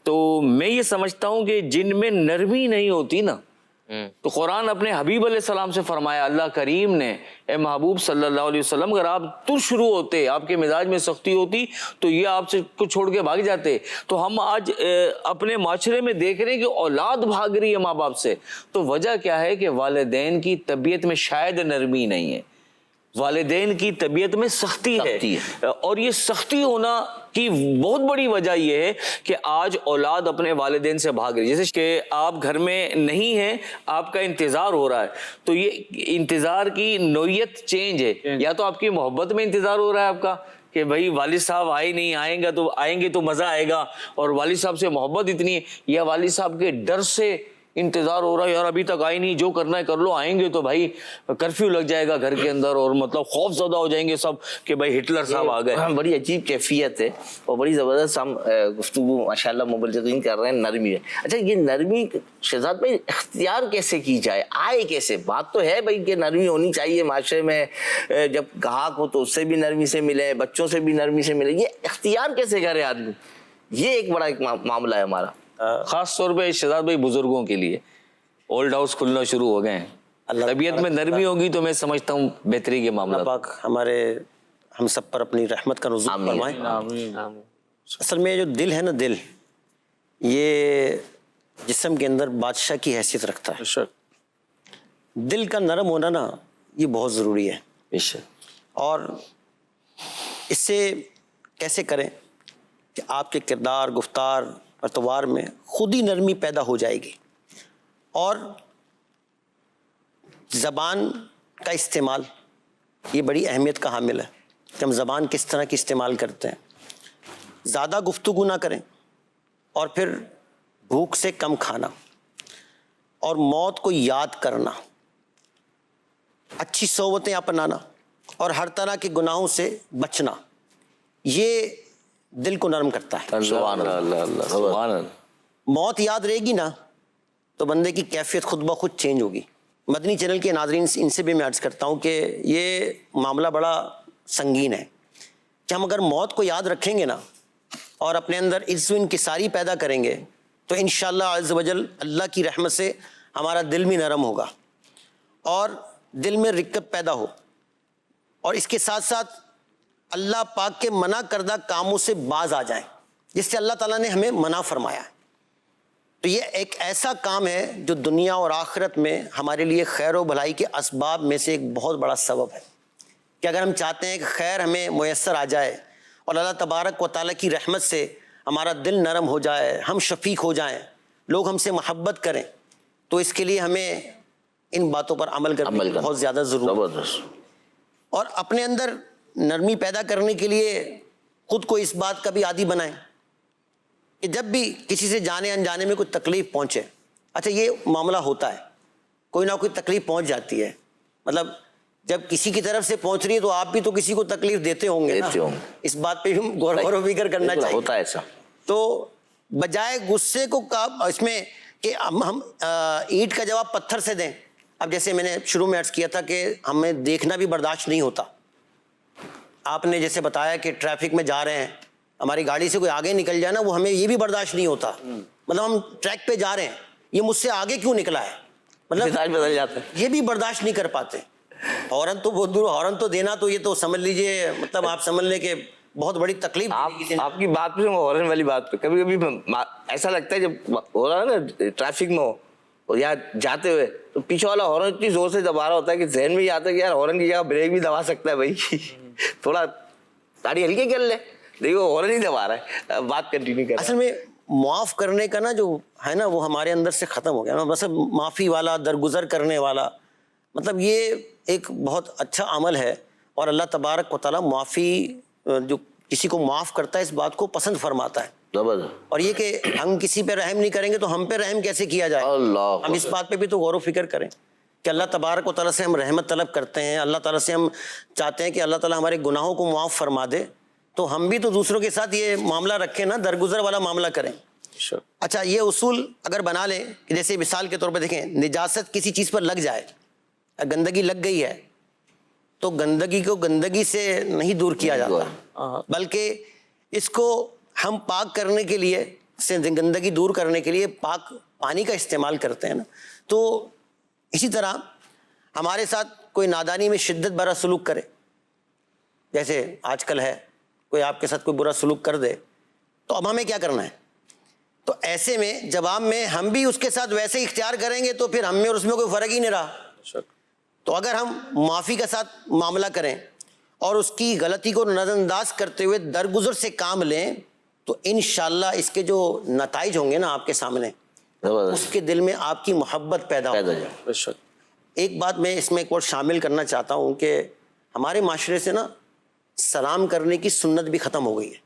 B: تو میں یہ سمجھتا ہوں کہ جن میں نرمی نہیں ہوتی نا, تو قرآن اپنے حبیب علیہ السلام سے فرمایا, اللہ کریم نے, اے محبوب صلی اللہ علیہ وسلم, اگر آپ تر شروع ہوتے, آپ کے مزاج میں سختی ہوتی, تو یہ آپ سے کچھ چھوڑ کے بھاگ جاتے. تو ہم آج اپنے معاشرے میں دیکھ رہے ہیں کہ اولاد بھاگ رہی ہے ماں باپ سے. تو وجہ کیا ہے کہ والدین کی طبیعت میں شاید نرمی نہیں ہے, والدین کی طبیعت میں سختی ہے. اور یہ سختی ہونا کی بہت بڑی وجہ یہ ہے کہ آج اولاد اپنے والدین سے بھاگ رہی ہے. جیسے کہ آپ گھر میں نہیں ہیں, آپ کا انتظار ہو رہا ہے, تو یہ انتظار کی نوعیت چینج ہے. یا تو آپ کی محبت میں انتظار ہو رہا ہے آپ کا کہ بھائی والد صاحب آئیں گے تو مزہ آئے گا, اور والد صاحب سے محبت اتنی ہے, یا والد صاحب کے ڈر سے انتظار ہو رہا ہے, یار ابھی تک آئی نہیں, جو کرنا ہے کر لو, آئیں گے تو بھائی کرفیو لگ جائے گا گھر کے اندر, اور مطلب خوف زدہ ہو جائیں گے سب کہ بھائی ہٹلر صاحب آ گئے.
C: بڑی عجیب کیفیت ہے اور بڑی زبردست ہم گفتگو ماشاءاللہ مبلغین کر رہے ہیں نرمی ہے. اچھا یہ نرمی شہزاد بھائی اختیار کیسے کی جائے, آئے کیسے؟ بات تو ہے بھائی کہ نرمی ہونی چاہیے معاشرے میں, جب گاہک ہو تو اس سے بھی نرمی سے ملے, بچوں سے بھی نرمی سے ملے. یہ اختیار کیسے کرے آدمی, یہ ایک بڑا معاملہ ہے ہمارا.
B: خاص طور پہ شہزاد بھائی بزرگوں کے لیے اولڈ ہاؤس کھلنا شروع ہو گئے ہیں. طبیعت میں نرمی ہوگی تو میں سمجھتا ہوں بہتری کے معاملہ.
G: اللہ پاک ہم سب پر اپنی رحمت کا نزول فرمائے. اصل میں جو دل ہے نا, دل یہ جسم کے اندر بادشاہ کی حیثیت رکھتا ہے. دل کا نرم ہونا نا یہ بہت ضروری ہے. اور اس سے کیسے کریں کہ آپ کے کردار, گفتار, اتوار میں خود ہی نرمی پیدا ہو جائے گی. اور زبان کا استعمال یہ بڑی اہمیت کا حامل ہے کہ ہم زبان کس طرح کی استعمال کرتے ہیں. زیادہ گفتگو نہ کریں, اور پھر بھوک سے کم کھانا, اور موت کو یاد کرنا, اچھی صحبتیں اپنانا, اور ہر طرح کے گناہوں سے بچنا, یہ دل کو نرم کرتا ہے.
B: سبحان اللہ, سبحان اللہ.
G: موت یاد رہے گی نا تو بندے کی کیفیت خود بخود چینج ہوگی. مدنی چینل کے ناظرین ان سے بھی میں عرض کرتا ہوں کہ یہ معاملہ بڑا سنگین ہے کہ ہم اگر موت کو یاد رکھیں گے نا اور اپنے اندر عز و انکساری پیدا کریں گے تو انشاءاللہ عز و جل اللہ کی رحمت سے ہمارا دل بھی نرم ہوگا اور دل میں رقت پیدا ہو, اور اس کے ساتھ ساتھ اللہ پاک کے منع کردہ کاموں سے باز آ جائیں جس سے اللہ تعالیٰ نے ہمیں منع فرمایا ہے. تو یہ ایک ایسا کام ہے جو دنیا اور آخرت میں ہمارے لیے خیر و بھلائی کے اسباب میں سے ایک بہت بڑا سبب ہے کہ اگر ہم چاہتے ہیں کہ خیر ہمیں میسر آ جائے اور اللہ تبارک و تعالیٰ کی رحمت سے ہمارا دل نرم ہو جائے, ہم شفیق ہو جائیں, لوگ ہم سے محبت کریں, تو اس کے لیے ہمیں ان باتوں پر عمل کرنے کی بہت زیادہ ضرورت ہے. اور اپنے اندر نرمی پیدا کرنے کے لیے خود کو اس بات کا بھی عادی بنائیں کہ جب بھی کسی سے جانے انجانے میں کوئی تکلیف پہنچے, اچھا یہ معاملہ ہوتا ہے, کوئی نہ کوئی تکلیف پہنچ جاتی ہے, مطلب جب کسی کی طرف سے پہنچ رہی ہے تو آپ بھی تو کسی کو تکلیف دیتے ہوں گے نا, اس بات پہ بھی غور و فکر کرنا چاہیے.
C: ہوتا ہے ایسا.
G: تو بجائے غصے کو اس میں کہ ہم اینٹ کا جواب پتھر سے دیں. اب جیسے میں نے شروع میں عرض کیا تھا کہ ہمیں دیکھنا بھی برداشت نہیں ہوتا. آپ نے جیسے بتایا کہ ٹریفک میں جا رہے ہیں, ہماری گاڑی سے کوئی آگے نکل جائے نا, وہ ہمیں یہ بھی برداشت نہیں ہوتا. مطلب ہم ٹریک پہ جا رہے ہیں, یہ مجھ سے آگے کیوں نکلا ہے, مطلب
C: بدل جاتا ہے,
G: یہ بھی برداشت نہیں کر پاتے. ہارن تو بہت دور, ہارن تو دینا تو یہ تو سمجھ لیجئے, مطلب آپ سمجھ لیں کہ بہت بڑی تکلیف.
C: آپ کی بات پہ, ہارن والی بات پہ, کبھی کبھی ایسا لگتا ہے جب ہو رہا ہے نا ٹریفک میں ہو اور یا جاتے ہوئے تو پیچھے والا ہارن اتنی زور سے دبا رہا ہوتا ہے کہ ذہن میں یہ آتا ہے کہ یار ہارن کی جگہ بریک بھی دبا سکتا ہے بھائی, تھوڑا گاڑی ہلکی کر لے, لیکن وہ ہارن ہی دبا رہا ہے. بات کنٹینیو کر.
G: اصل میں معاف کرنے کا نا جو ہے نا وہ ہمارے اندر سے ختم ہو گیا. بس معافی والا, درگزر کرنے والا, مطلب یہ ایک بہت اچھا عمل ہے, اور اللہ تبارک و تعالیٰ معافی جو کسی کو معاف کرتا ہے اس بات کو پسند فرماتا ہے.
C: زبردست
G: اور یہ کہ ہم کسی پہ رحم نہیں کریں گے تو ہم پہ رحم کیسے کیا جائے.
C: اللہ
G: ہم اس بات پہ بھی تو غور و فکر کریں کہ اللہ تبارک و تعالیٰ سے ہم رحمت طلب کرتے ہیں, اللہ تعالیٰ سے ہم چاہتے ہیں کہ اللہ تعالیٰ ہمارے گناہوں کو معاف فرما دے, تو ہم بھی تو دوسروں کے ساتھ یہ معاملہ رکھیں نا, درگزر والا معاملہ کریں. اچھا, یہ اصول اگر بنا لیں کہ جیسے مثال کے طور پہ دیکھیں, نجاست کسی چیز پر لگ جائے, گندگی لگ گئی ہے تو گندگی کو گندگی سے نہیں دور کیا جاتا, بلکہ اس کو ہم پاک کرنے کے لیے, سے گندگی دور کرنے کے لیے پاک پانی کا استعمال کرتے ہیں نا. تو اسی طرح ہمارے ساتھ کوئی نادانی میں شدت برا سلوک کرے, جیسے آج کل ہے, کوئی آپ کے ساتھ کوئی برا سلوک کر دے, تو اب ہمیں کیا کرنا ہے؟ تو ایسے میں جواب میں ہم بھی اس کے ساتھ ویسے ہی اختیار کریں گے تو پھر ہم میں اور اس میں کوئی فرق ہی نہیں رہا. تو اگر ہم معافی کے ساتھ معاملہ کریں اور اس کی غلطی کو نظر انداز کرتے ہوئے درگزر سے کام لیں, تو انشاءاللہ اس کے جو نتائج ہوں گے نا آپ کے سامنے, اس کے دل میں آپ کی محبت پیدا ہوگی. ایک بات میں اس میں ایک اور شامل کرنا چاہتا ہوں کہ ہمارے معاشرے سے نا سلام کرنے کی سنت بھی ختم ہو گئی ہے.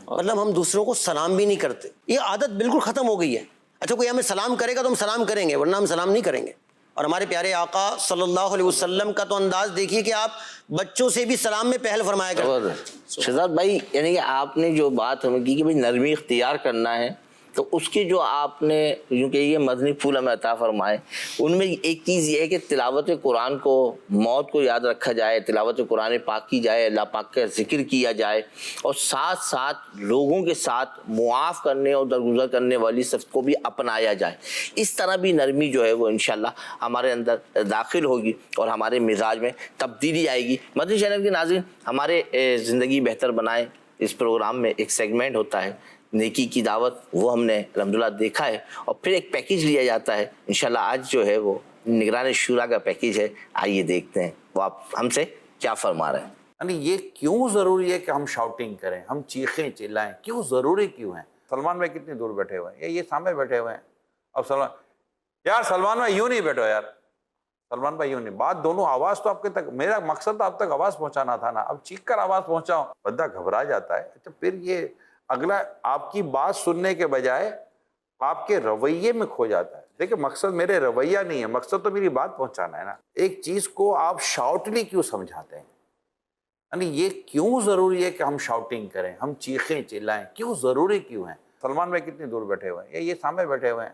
G: مطلب ہم دوسروں کو سلام بھی نہیں کرتے, یہ عادت بالکل ختم ہو گئی ہے. اچھا, کوئی ہمیں سلام کرے گا تو ہم سلام کریں گے, ورنہ ہم سلام نہیں کریں گے. اور ہمارے پیارے آقا صلی اللہ علیہ وسلم کا تو انداز دیکھیے کہ آپ بچوں سے بھی سلام میں پہل فرمایا کرتے.
C: شہزاد بھائی, یعنی کہ آپ نے جو بات ہمیں کی کہ بھائی نرمی اختیار کرنا ہے, تو اس کی جو آپ نے یوں کہ یہ مدنی پھول ہمیں عطا فرمائے, ان میں ایک چیز یہ ہے کہ تلاوت قرآن کو, موت کو یاد رکھا جائے, تلاوت قرآن پاک کی جائے, اللہ پاک کا ذکر کیا جائے, اور ساتھ ساتھ لوگوں کے ساتھ معاف کرنے اور درگزر کرنے والی صفت کو بھی اپنایا جائے. اس طرح بھی نرمی جو ہے وہ انشاءاللہ ہمارے اندر داخل ہوگی اور ہمارے مزاج میں تبدیلی آئے گی. مدنی چینل کے ناظرین, ہمارے زندگی بہتر بنائے اس پروگرام میں ایک سیگمنٹ ہوتا ہے نیکی کی دعوت, وہ ہم نے الحمدللہ دیکھا ہے, اور پھر ایک پیکیج لیا جاتا ہے. انشاءاللہ آج جو ہے وہ نگران شورا کا پیکیج ہے, آئیے دیکھتے ہیں وہ آپ ہم سے کیا فرما رہے ہیں.
I: یعنی یہ کیوں ضروری ہے کہ ہم شاؤٹنگ کریں, ہم چیخیں چلائیں, کیوں ضروری کیوں ہیں؟ سلمان بھائی کتنی دور بیٹھے ہوئے ہیں, یہ سامنے بیٹھے ہوئے ہیں. اب سلمان بھائی یوں نہیں بیٹھو یار, سلمان بھائی یوں نہیں, بات دونوں آواز تو آپ کے تک, میرا مقصد تو آپ تک آواز پہنچانا تھا نا, اب چیخ کر آواز پہنچاؤ, بندہ گھبرا جاتا ہے. اچھا, پھر یہ اگلا آپ کی بات سننے کے بجائے آپ کے رویے میں کھو جاتا ہے. دیکھیں, مقصد میرے رویہ نہیں ہے, مقصد تو میری بات پہنچانا ہے نا. ایک چیز کو آپ شاؤٹلی کیوں سمجھاتے ہیں؟ یعنی یہ کیوں ضروری ہے کہ ہم شاؤٹنگ کریں, ہم چیخیں چلائیں, کیوں ضروری کیوں ہیں؟ سلمان بھائی کتنی دور بیٹھے ہوئے ہیں, یہ سامنے بیٹھے ہوئے ہیں.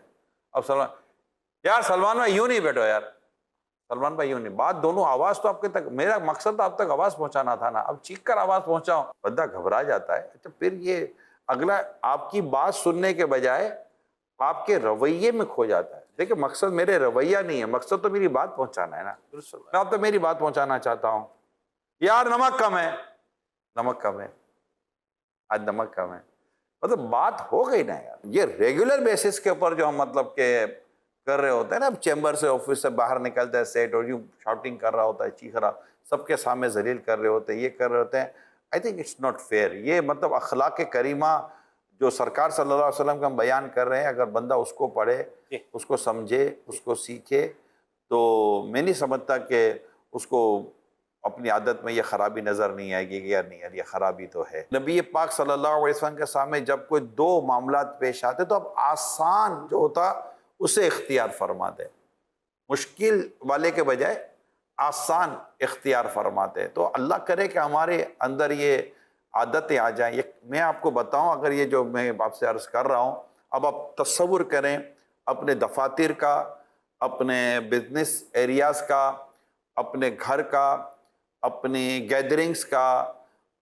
I: اب سلمان بھائی یوں نہیں بیٹھو یار, سلمان بھائی یوں نہیں, بات دونوں آواز تو آپ کے تک, میرا مقصد تو آپ تک آواز پہنچانا تھا نا, اب چیخ کر آواز پہنچاؤ, بندہ گھبرا جاتا ہے. اچھا, پھر یہ اگلا آپ کی بات سننے کے بجائے آپ کے رویے میں کھو جاتا ہے. دیکھیں, مقصد میرے رویہ نہیں ہے, مقصد تو میری بات پہنچانا ہے نا. میں اب تو میری بات پہنچانا چاہتا ہوں. یار نمک کم ہے, نمک کم ہے, آج نمک کم ہے, مطلب بات ہو گئی نا یار. یہ ریگولر بیسس کے اوپر جو ہم مطلب کہ کر رہے ہوتے ہیں نا, اب چیمبر سے آفس سے باہر نکلتا ہے سیٹ اور یوں شاؤٹنگ کر رہا ہوتا ہے, چیخ رہا, سب کے سامنے ذلیل کر رہے ہوتے ہیں, یہ کر رہے ہوتے ہیں. I think it's not fair. یہ مطلب اخلاق کریمہ جو سرکار صلی اللہ علیہ وسلم کا ہم بیان کر رہے ہیں, اگر بندہ اس کو پڑھے, اس کو سمجھے, اس کو سیکھے, تو میں نہیں سمجھتا کہ اس کو اپنی عادت میں یہ خرابی نظر نہیں آئے گی کہ یار نہیں یار یہ خرابی تو ہے. نبی پاک صلی اللہ علیہ وسلم کے سامنے جب کوئی دو معاملات پیش آتے تو اب آسان جو ہوتا اسے اختیار فرماتے, مشکل والے کے بجائے آسان اختیار فرماتے. تو اللہ کرے کہ ہمارے اندر یہ عادتیں آ جائیں. میں آپ کو بتاؤں, اگر یہ جو میں آپ سے عرض کر رہا ہوں, اب آپ تصور کریں اپنے دفاتر کا, اپنے بزنس ایریاز کا, اپنے گھر کا, اپنی گیدرنگز کا,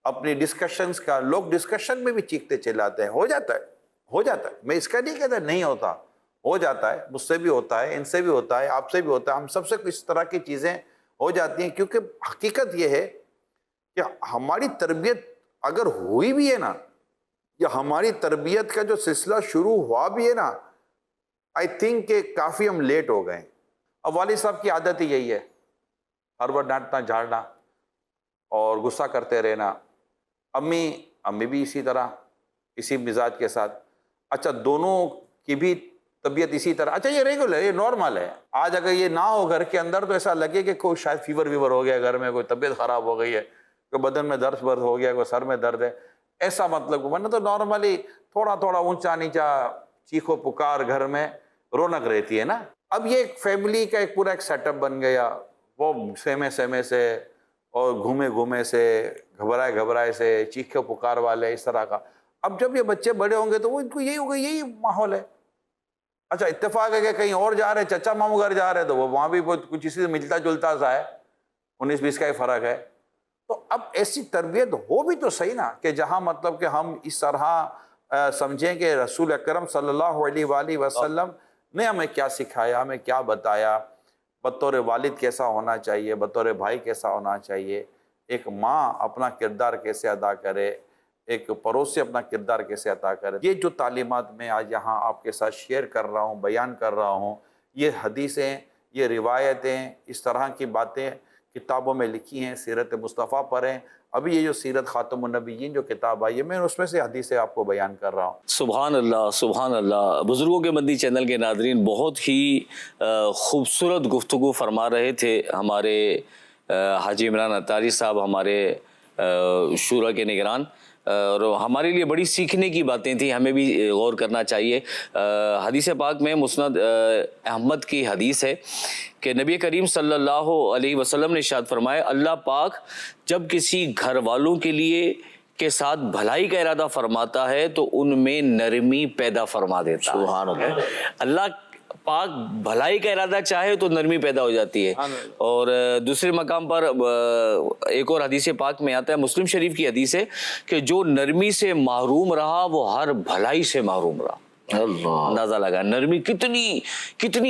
I: اپنی ڈسکشنز کا. لوگ ڈسکشن میں بھی چیختے چلاتے ہیں, ہو جاتا ہے, ہو جاتا ہے, میں اس کا نہیں کہتا نہیں ہوتا, ہو جاتا ہے, مجھ سے بھی ہوتا ہے, ان سے بھی ہوتا ہے, آپ سے بھی ہوتا ہے, ہم سب سے اس طرح کی چیزیں ہو جاتی ہیں. کیونکہ حقیقت یہ ہے کہ ہماری تربیت اگر ہوئی بھی ہے نا, یا ہماری تربیت کا جو سلسلہ شروع ہوا بھی ہے نا, آئی تھنک کہ کافی ہم لیٹ ہو گئے. اب والد صاحب کی عادت ہی یہی ہے, ہر وقت ڈانٹنا جھاڑنا اور غصہ کرتے رہنا. امی بھی اسی طرح, اسی مزاج کے ساتھ. اچھا, دونوں کی بھی طبیعت اسی طرح. اچھا, یہ ریگولر ہے, یہ نارمل ہے. آج اگر یہ نہ ہو گھر کے اندر تو ایسا لگے کہ کوئی شاید فیور ہو گیا گھر میں, کوئی طبیعت خراب ہو گئی ہے, کوئی بدن میں درد ہو گیا, کوئی سر میں درد ہے. ایسا مطلب ورنہ تو نارملی تھوڑا تھوڑا اونچا نیچا چیخو پکار گھر میں رونق رہتی ہے نا. اب یہ ایک فیملی کا ایک پورا ایک سیٹ اپ بن گیا, وہ سیمے سے اور گھومے سے, گھبرائے سے, چیخے پکار والے اس طرح کا. اب جب یہ بچے بڑے ہوں گے تو وہ ان کو یہی ہوگا, یہی ماحول ہے. اچھا اتفاق ہے کہ کہیں اور جا رہے, چچا ماموں گھر جا رہے, تو وہ وہاں بھی کچھ اسی سے ملتا جلتا سا ہے, 19-20 کا ہی فرق ہے. تو اب ایسی تربیت ہو بھی تو صحیح نا, کہ جہاں مطلب کہ ہم اس طرح سمجھیں کہ رسول اکرم صلی اللہ علیہ وآلہ وسلم نے ہمیں کیا سکھایا, ہمیں کیا بتایا, بطور والد کیسا ہونا چاہیے, بطور بھائی کیسا ہونا چاہیے, ایک ماں اپنا کردار کیسے ادا کرے, ایک پڑوسی اپنا کردار کیسے ادا کرے. یہ جو تعلیمات میں آج یہاں آپ کے ساتھ شیئر کر رہا ہوں, بیان کر رہا ہوں, یہ حدیثیں, یہ روایتیں, اس طرح کی باتیں کتابوں میں لکھی ہیں, سیرت مصطفیٰ پڑھیں. ابھی یہ جو سیرت خاتم النبیین جو کتاب آئی ہے, میں اس میں سے حدیثیں آپ کو بیان کر رہا ہوں.
B: سبحان اللہ, سبحان اللہ. بزرگوں کے مدنی چینل کے ناظرین, بہت ہی خوبصورت گفتگو فرما رہے تھے ہمارے حاجی عمران عطاری صاحب, ہمارے شورا کے نگران, اور ہمارے لیے بڑی سیکھنے کی باتیں تھیں, ہمیں بھی غور کرنا چاہیے. حدیث پاک میں مسند احمد کی حدیث ہے کہ نبی کریم صلی اللہ علیہ وسلم نے ارشاد فرمایا, اللہ پاک جب کسی گھر والوں کے لیے کے ساتھ بھلائی کا ارادہ فرماتا ہے تو ان میں نرمی پیدا فرما دیتا ہے.
C: سبحان اللہ.
B: اللہ پاک بھلائی کا ارادہ چاہے تو نرمی پیدا ہو جاتی ہے. اور دوسرے مقام پر ایک اور حدیث پاک میں آتا ہے, مسلم شریف کی حدیث ہے, کہ جو نرمی سے محروم رہا وہ ہر بھلائی سے محروم رہا. اندازہ لگا نرمی کتنی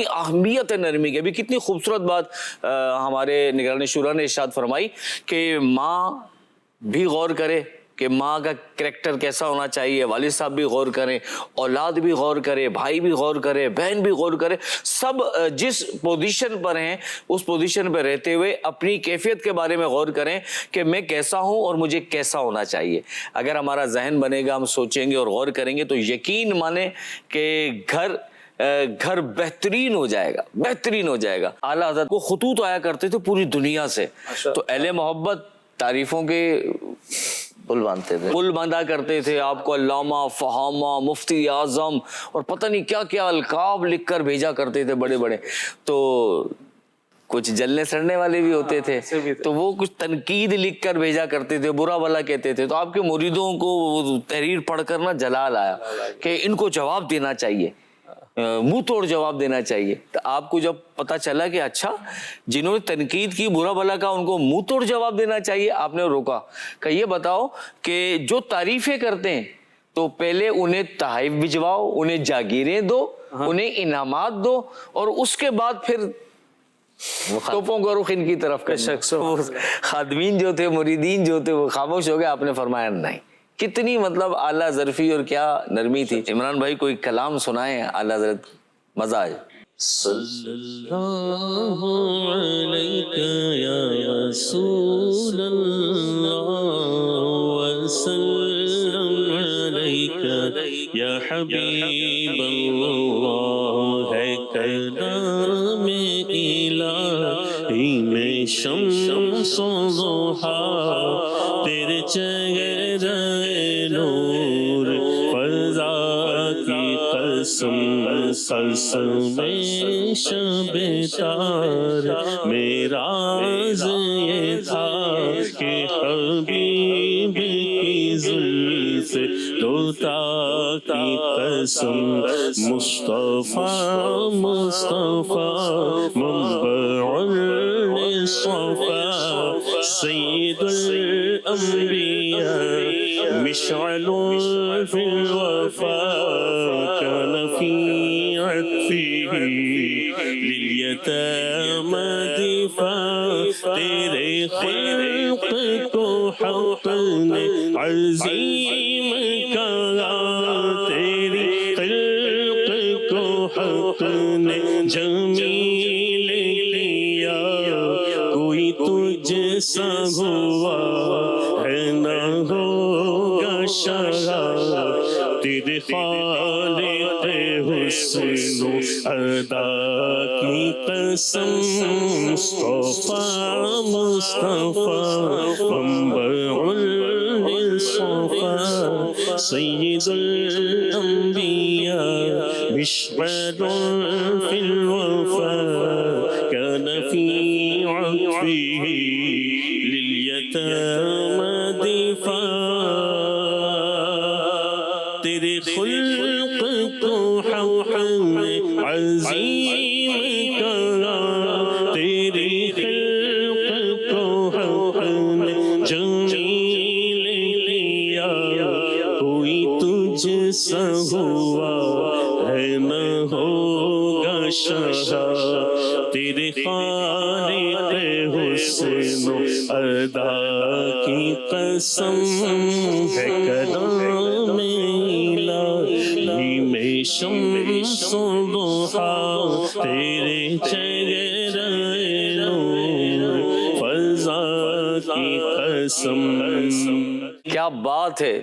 B: اہمیت ہے نرمی کی. ابھی کتنی خوبصورت بات ہمارے نگران شورا نے ارشاد فرمائی کہ ماں بھی غور کرے کہ ماں کا کریکٹر کیسا ہونا چاہیے, والد صاحب بھی غور کریں, اولاد بھی غور کرے, بھائی بھی غور کرے, بہن بھی غور کرے, سب جس پوزیشن پر ہیں اس پوزیشن پہ رہتے ہوئے اپنی کیفیت کے بارے میں غور کریں کہ میں کیسا ہوں اور مجھے کیسا ہونا چاہیے. اگر ہمارا ذہن بنے گا, ہم سوچیں گے اور غور کریں گے, تو یقین مانیں کہ گھر بہترین ہو جائے گا, بہترین ہو جائے گا. اعلیٰ حضرت کو خطوط آیا کرتے تھے پوری دنیا سے, تو اہل محبت تعریفوں کے پل باندھا کرتے تھے. آپ کو علامہ, فہامہ, مفتی اعظم اور پتہ نہیں کیا کیا القاب لکھ کر بھیجا کرتے تھے بڑے بڑے. تو کچھ جلنے سڑنے والے بھی ہوتے تھے, تو وہ کچھ تنقید لکھ کر بھیجا کرتے تھے, برا بھلا کہتے تھے. تو آپ کے مریدوں کو وہ تحریر پڑھ کر نا جلال آیا کہ ان کو جواب دینا چاہیے, منہ توڑ جواب دینا چاہیے. تو آپ کو جب پتا چلا کہ اچھا جنہوں نے تنقید کی, برا بھلا کا, ان کو منہ توڑ جواب دینا چاہیے, آپ نے روکا کہ یہ بتاؤ کہ جو تعریفیں کرتے ہیں تو پہلے انہیں تحائف بھجواؤ, انہیں جاگیریں دو, انہیں انعامات دو, اور اس کے بعد پھر توپوں کا رخ ان کی طرف کرنا. خادمین جو تھے, مریدین جو تھے, وہ خاموش ہو گئے. آپ نے فرمایا نہیں. کتنی مطلب اعلیٰ ظرفی اور کیا نرمی تھی. عمران بھائی کوئی کلام سنائیں اعلیٰ حضرت, مزہ آئے.
D: صلی اللہ علیک یا رسول اللہ وسلم علیک یا حبیب اللہ. ہے کلام الہی میں شمس و ضحیٰ, تیرے چہرے نور فضا کی قسم شب تار. میرا راز یہ تھا کہ حبیب کی زلف دوتا کی قسم, مصطفیٰ منبع للصفا, سید الانبیاء مشعل فی الوفا, كان في عطفه لليتامى دفاع. تیرے خلق کو حق نے عظیم کہا, تیری خلق کو حق نے جمیل کیا. کوئی تجھ سا ہوا ہے نہ ہوگا شاہ, تیرے خالق حسن و ادا کی قسم. مصطفیٰ منبع للصفا. المصطفى سيد الأنبياء مشعل في الوفاء كان في عطفه لليتامى دفاع تیرے خلق کو حوحم عظیم کرا تیری خلق کو حوحم جمیل کیا کوئی تجھ سا ہوا ہے نہ ہوگا شاہ تیرے خالق حسن و ادا کی قسم ہے کلام الہی میں شمس و ضحیٰ تیرے چہرے نور فضا کی قسم.
B: کیا بات ہے.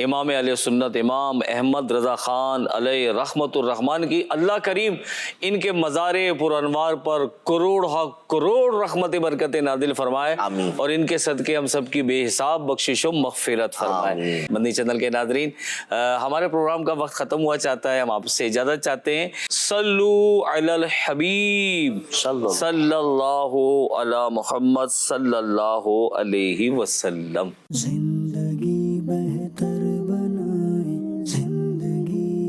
B: امام علیہ سنت امام احمد رضا خان علیہ رحمت الرحمن کی اللہ کریم ان کے مزار پر انوار پر کروڑ رحمت برکت نازل فرمائے اور ان کے صدقے ہم سب کی بے حساب بخشش و مغفرت فرمائے. مدنی چینل کے ناظرین ہمارے پروگرام کا وقت ختم ہوا چاہتا ہے. ہم آپ سے اجازت چاہتے ہیں. صلو علی الحبیب صلی اللہ علی محمد صلی اللہ علیہ وسلم.
A: زندگی بہتر بنائے زندگی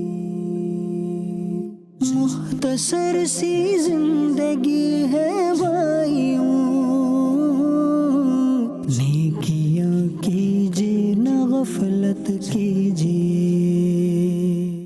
A: مختصر سی زندگی ہے بھائیوں نیکیاں کیجیے نہ غفلت کیجیے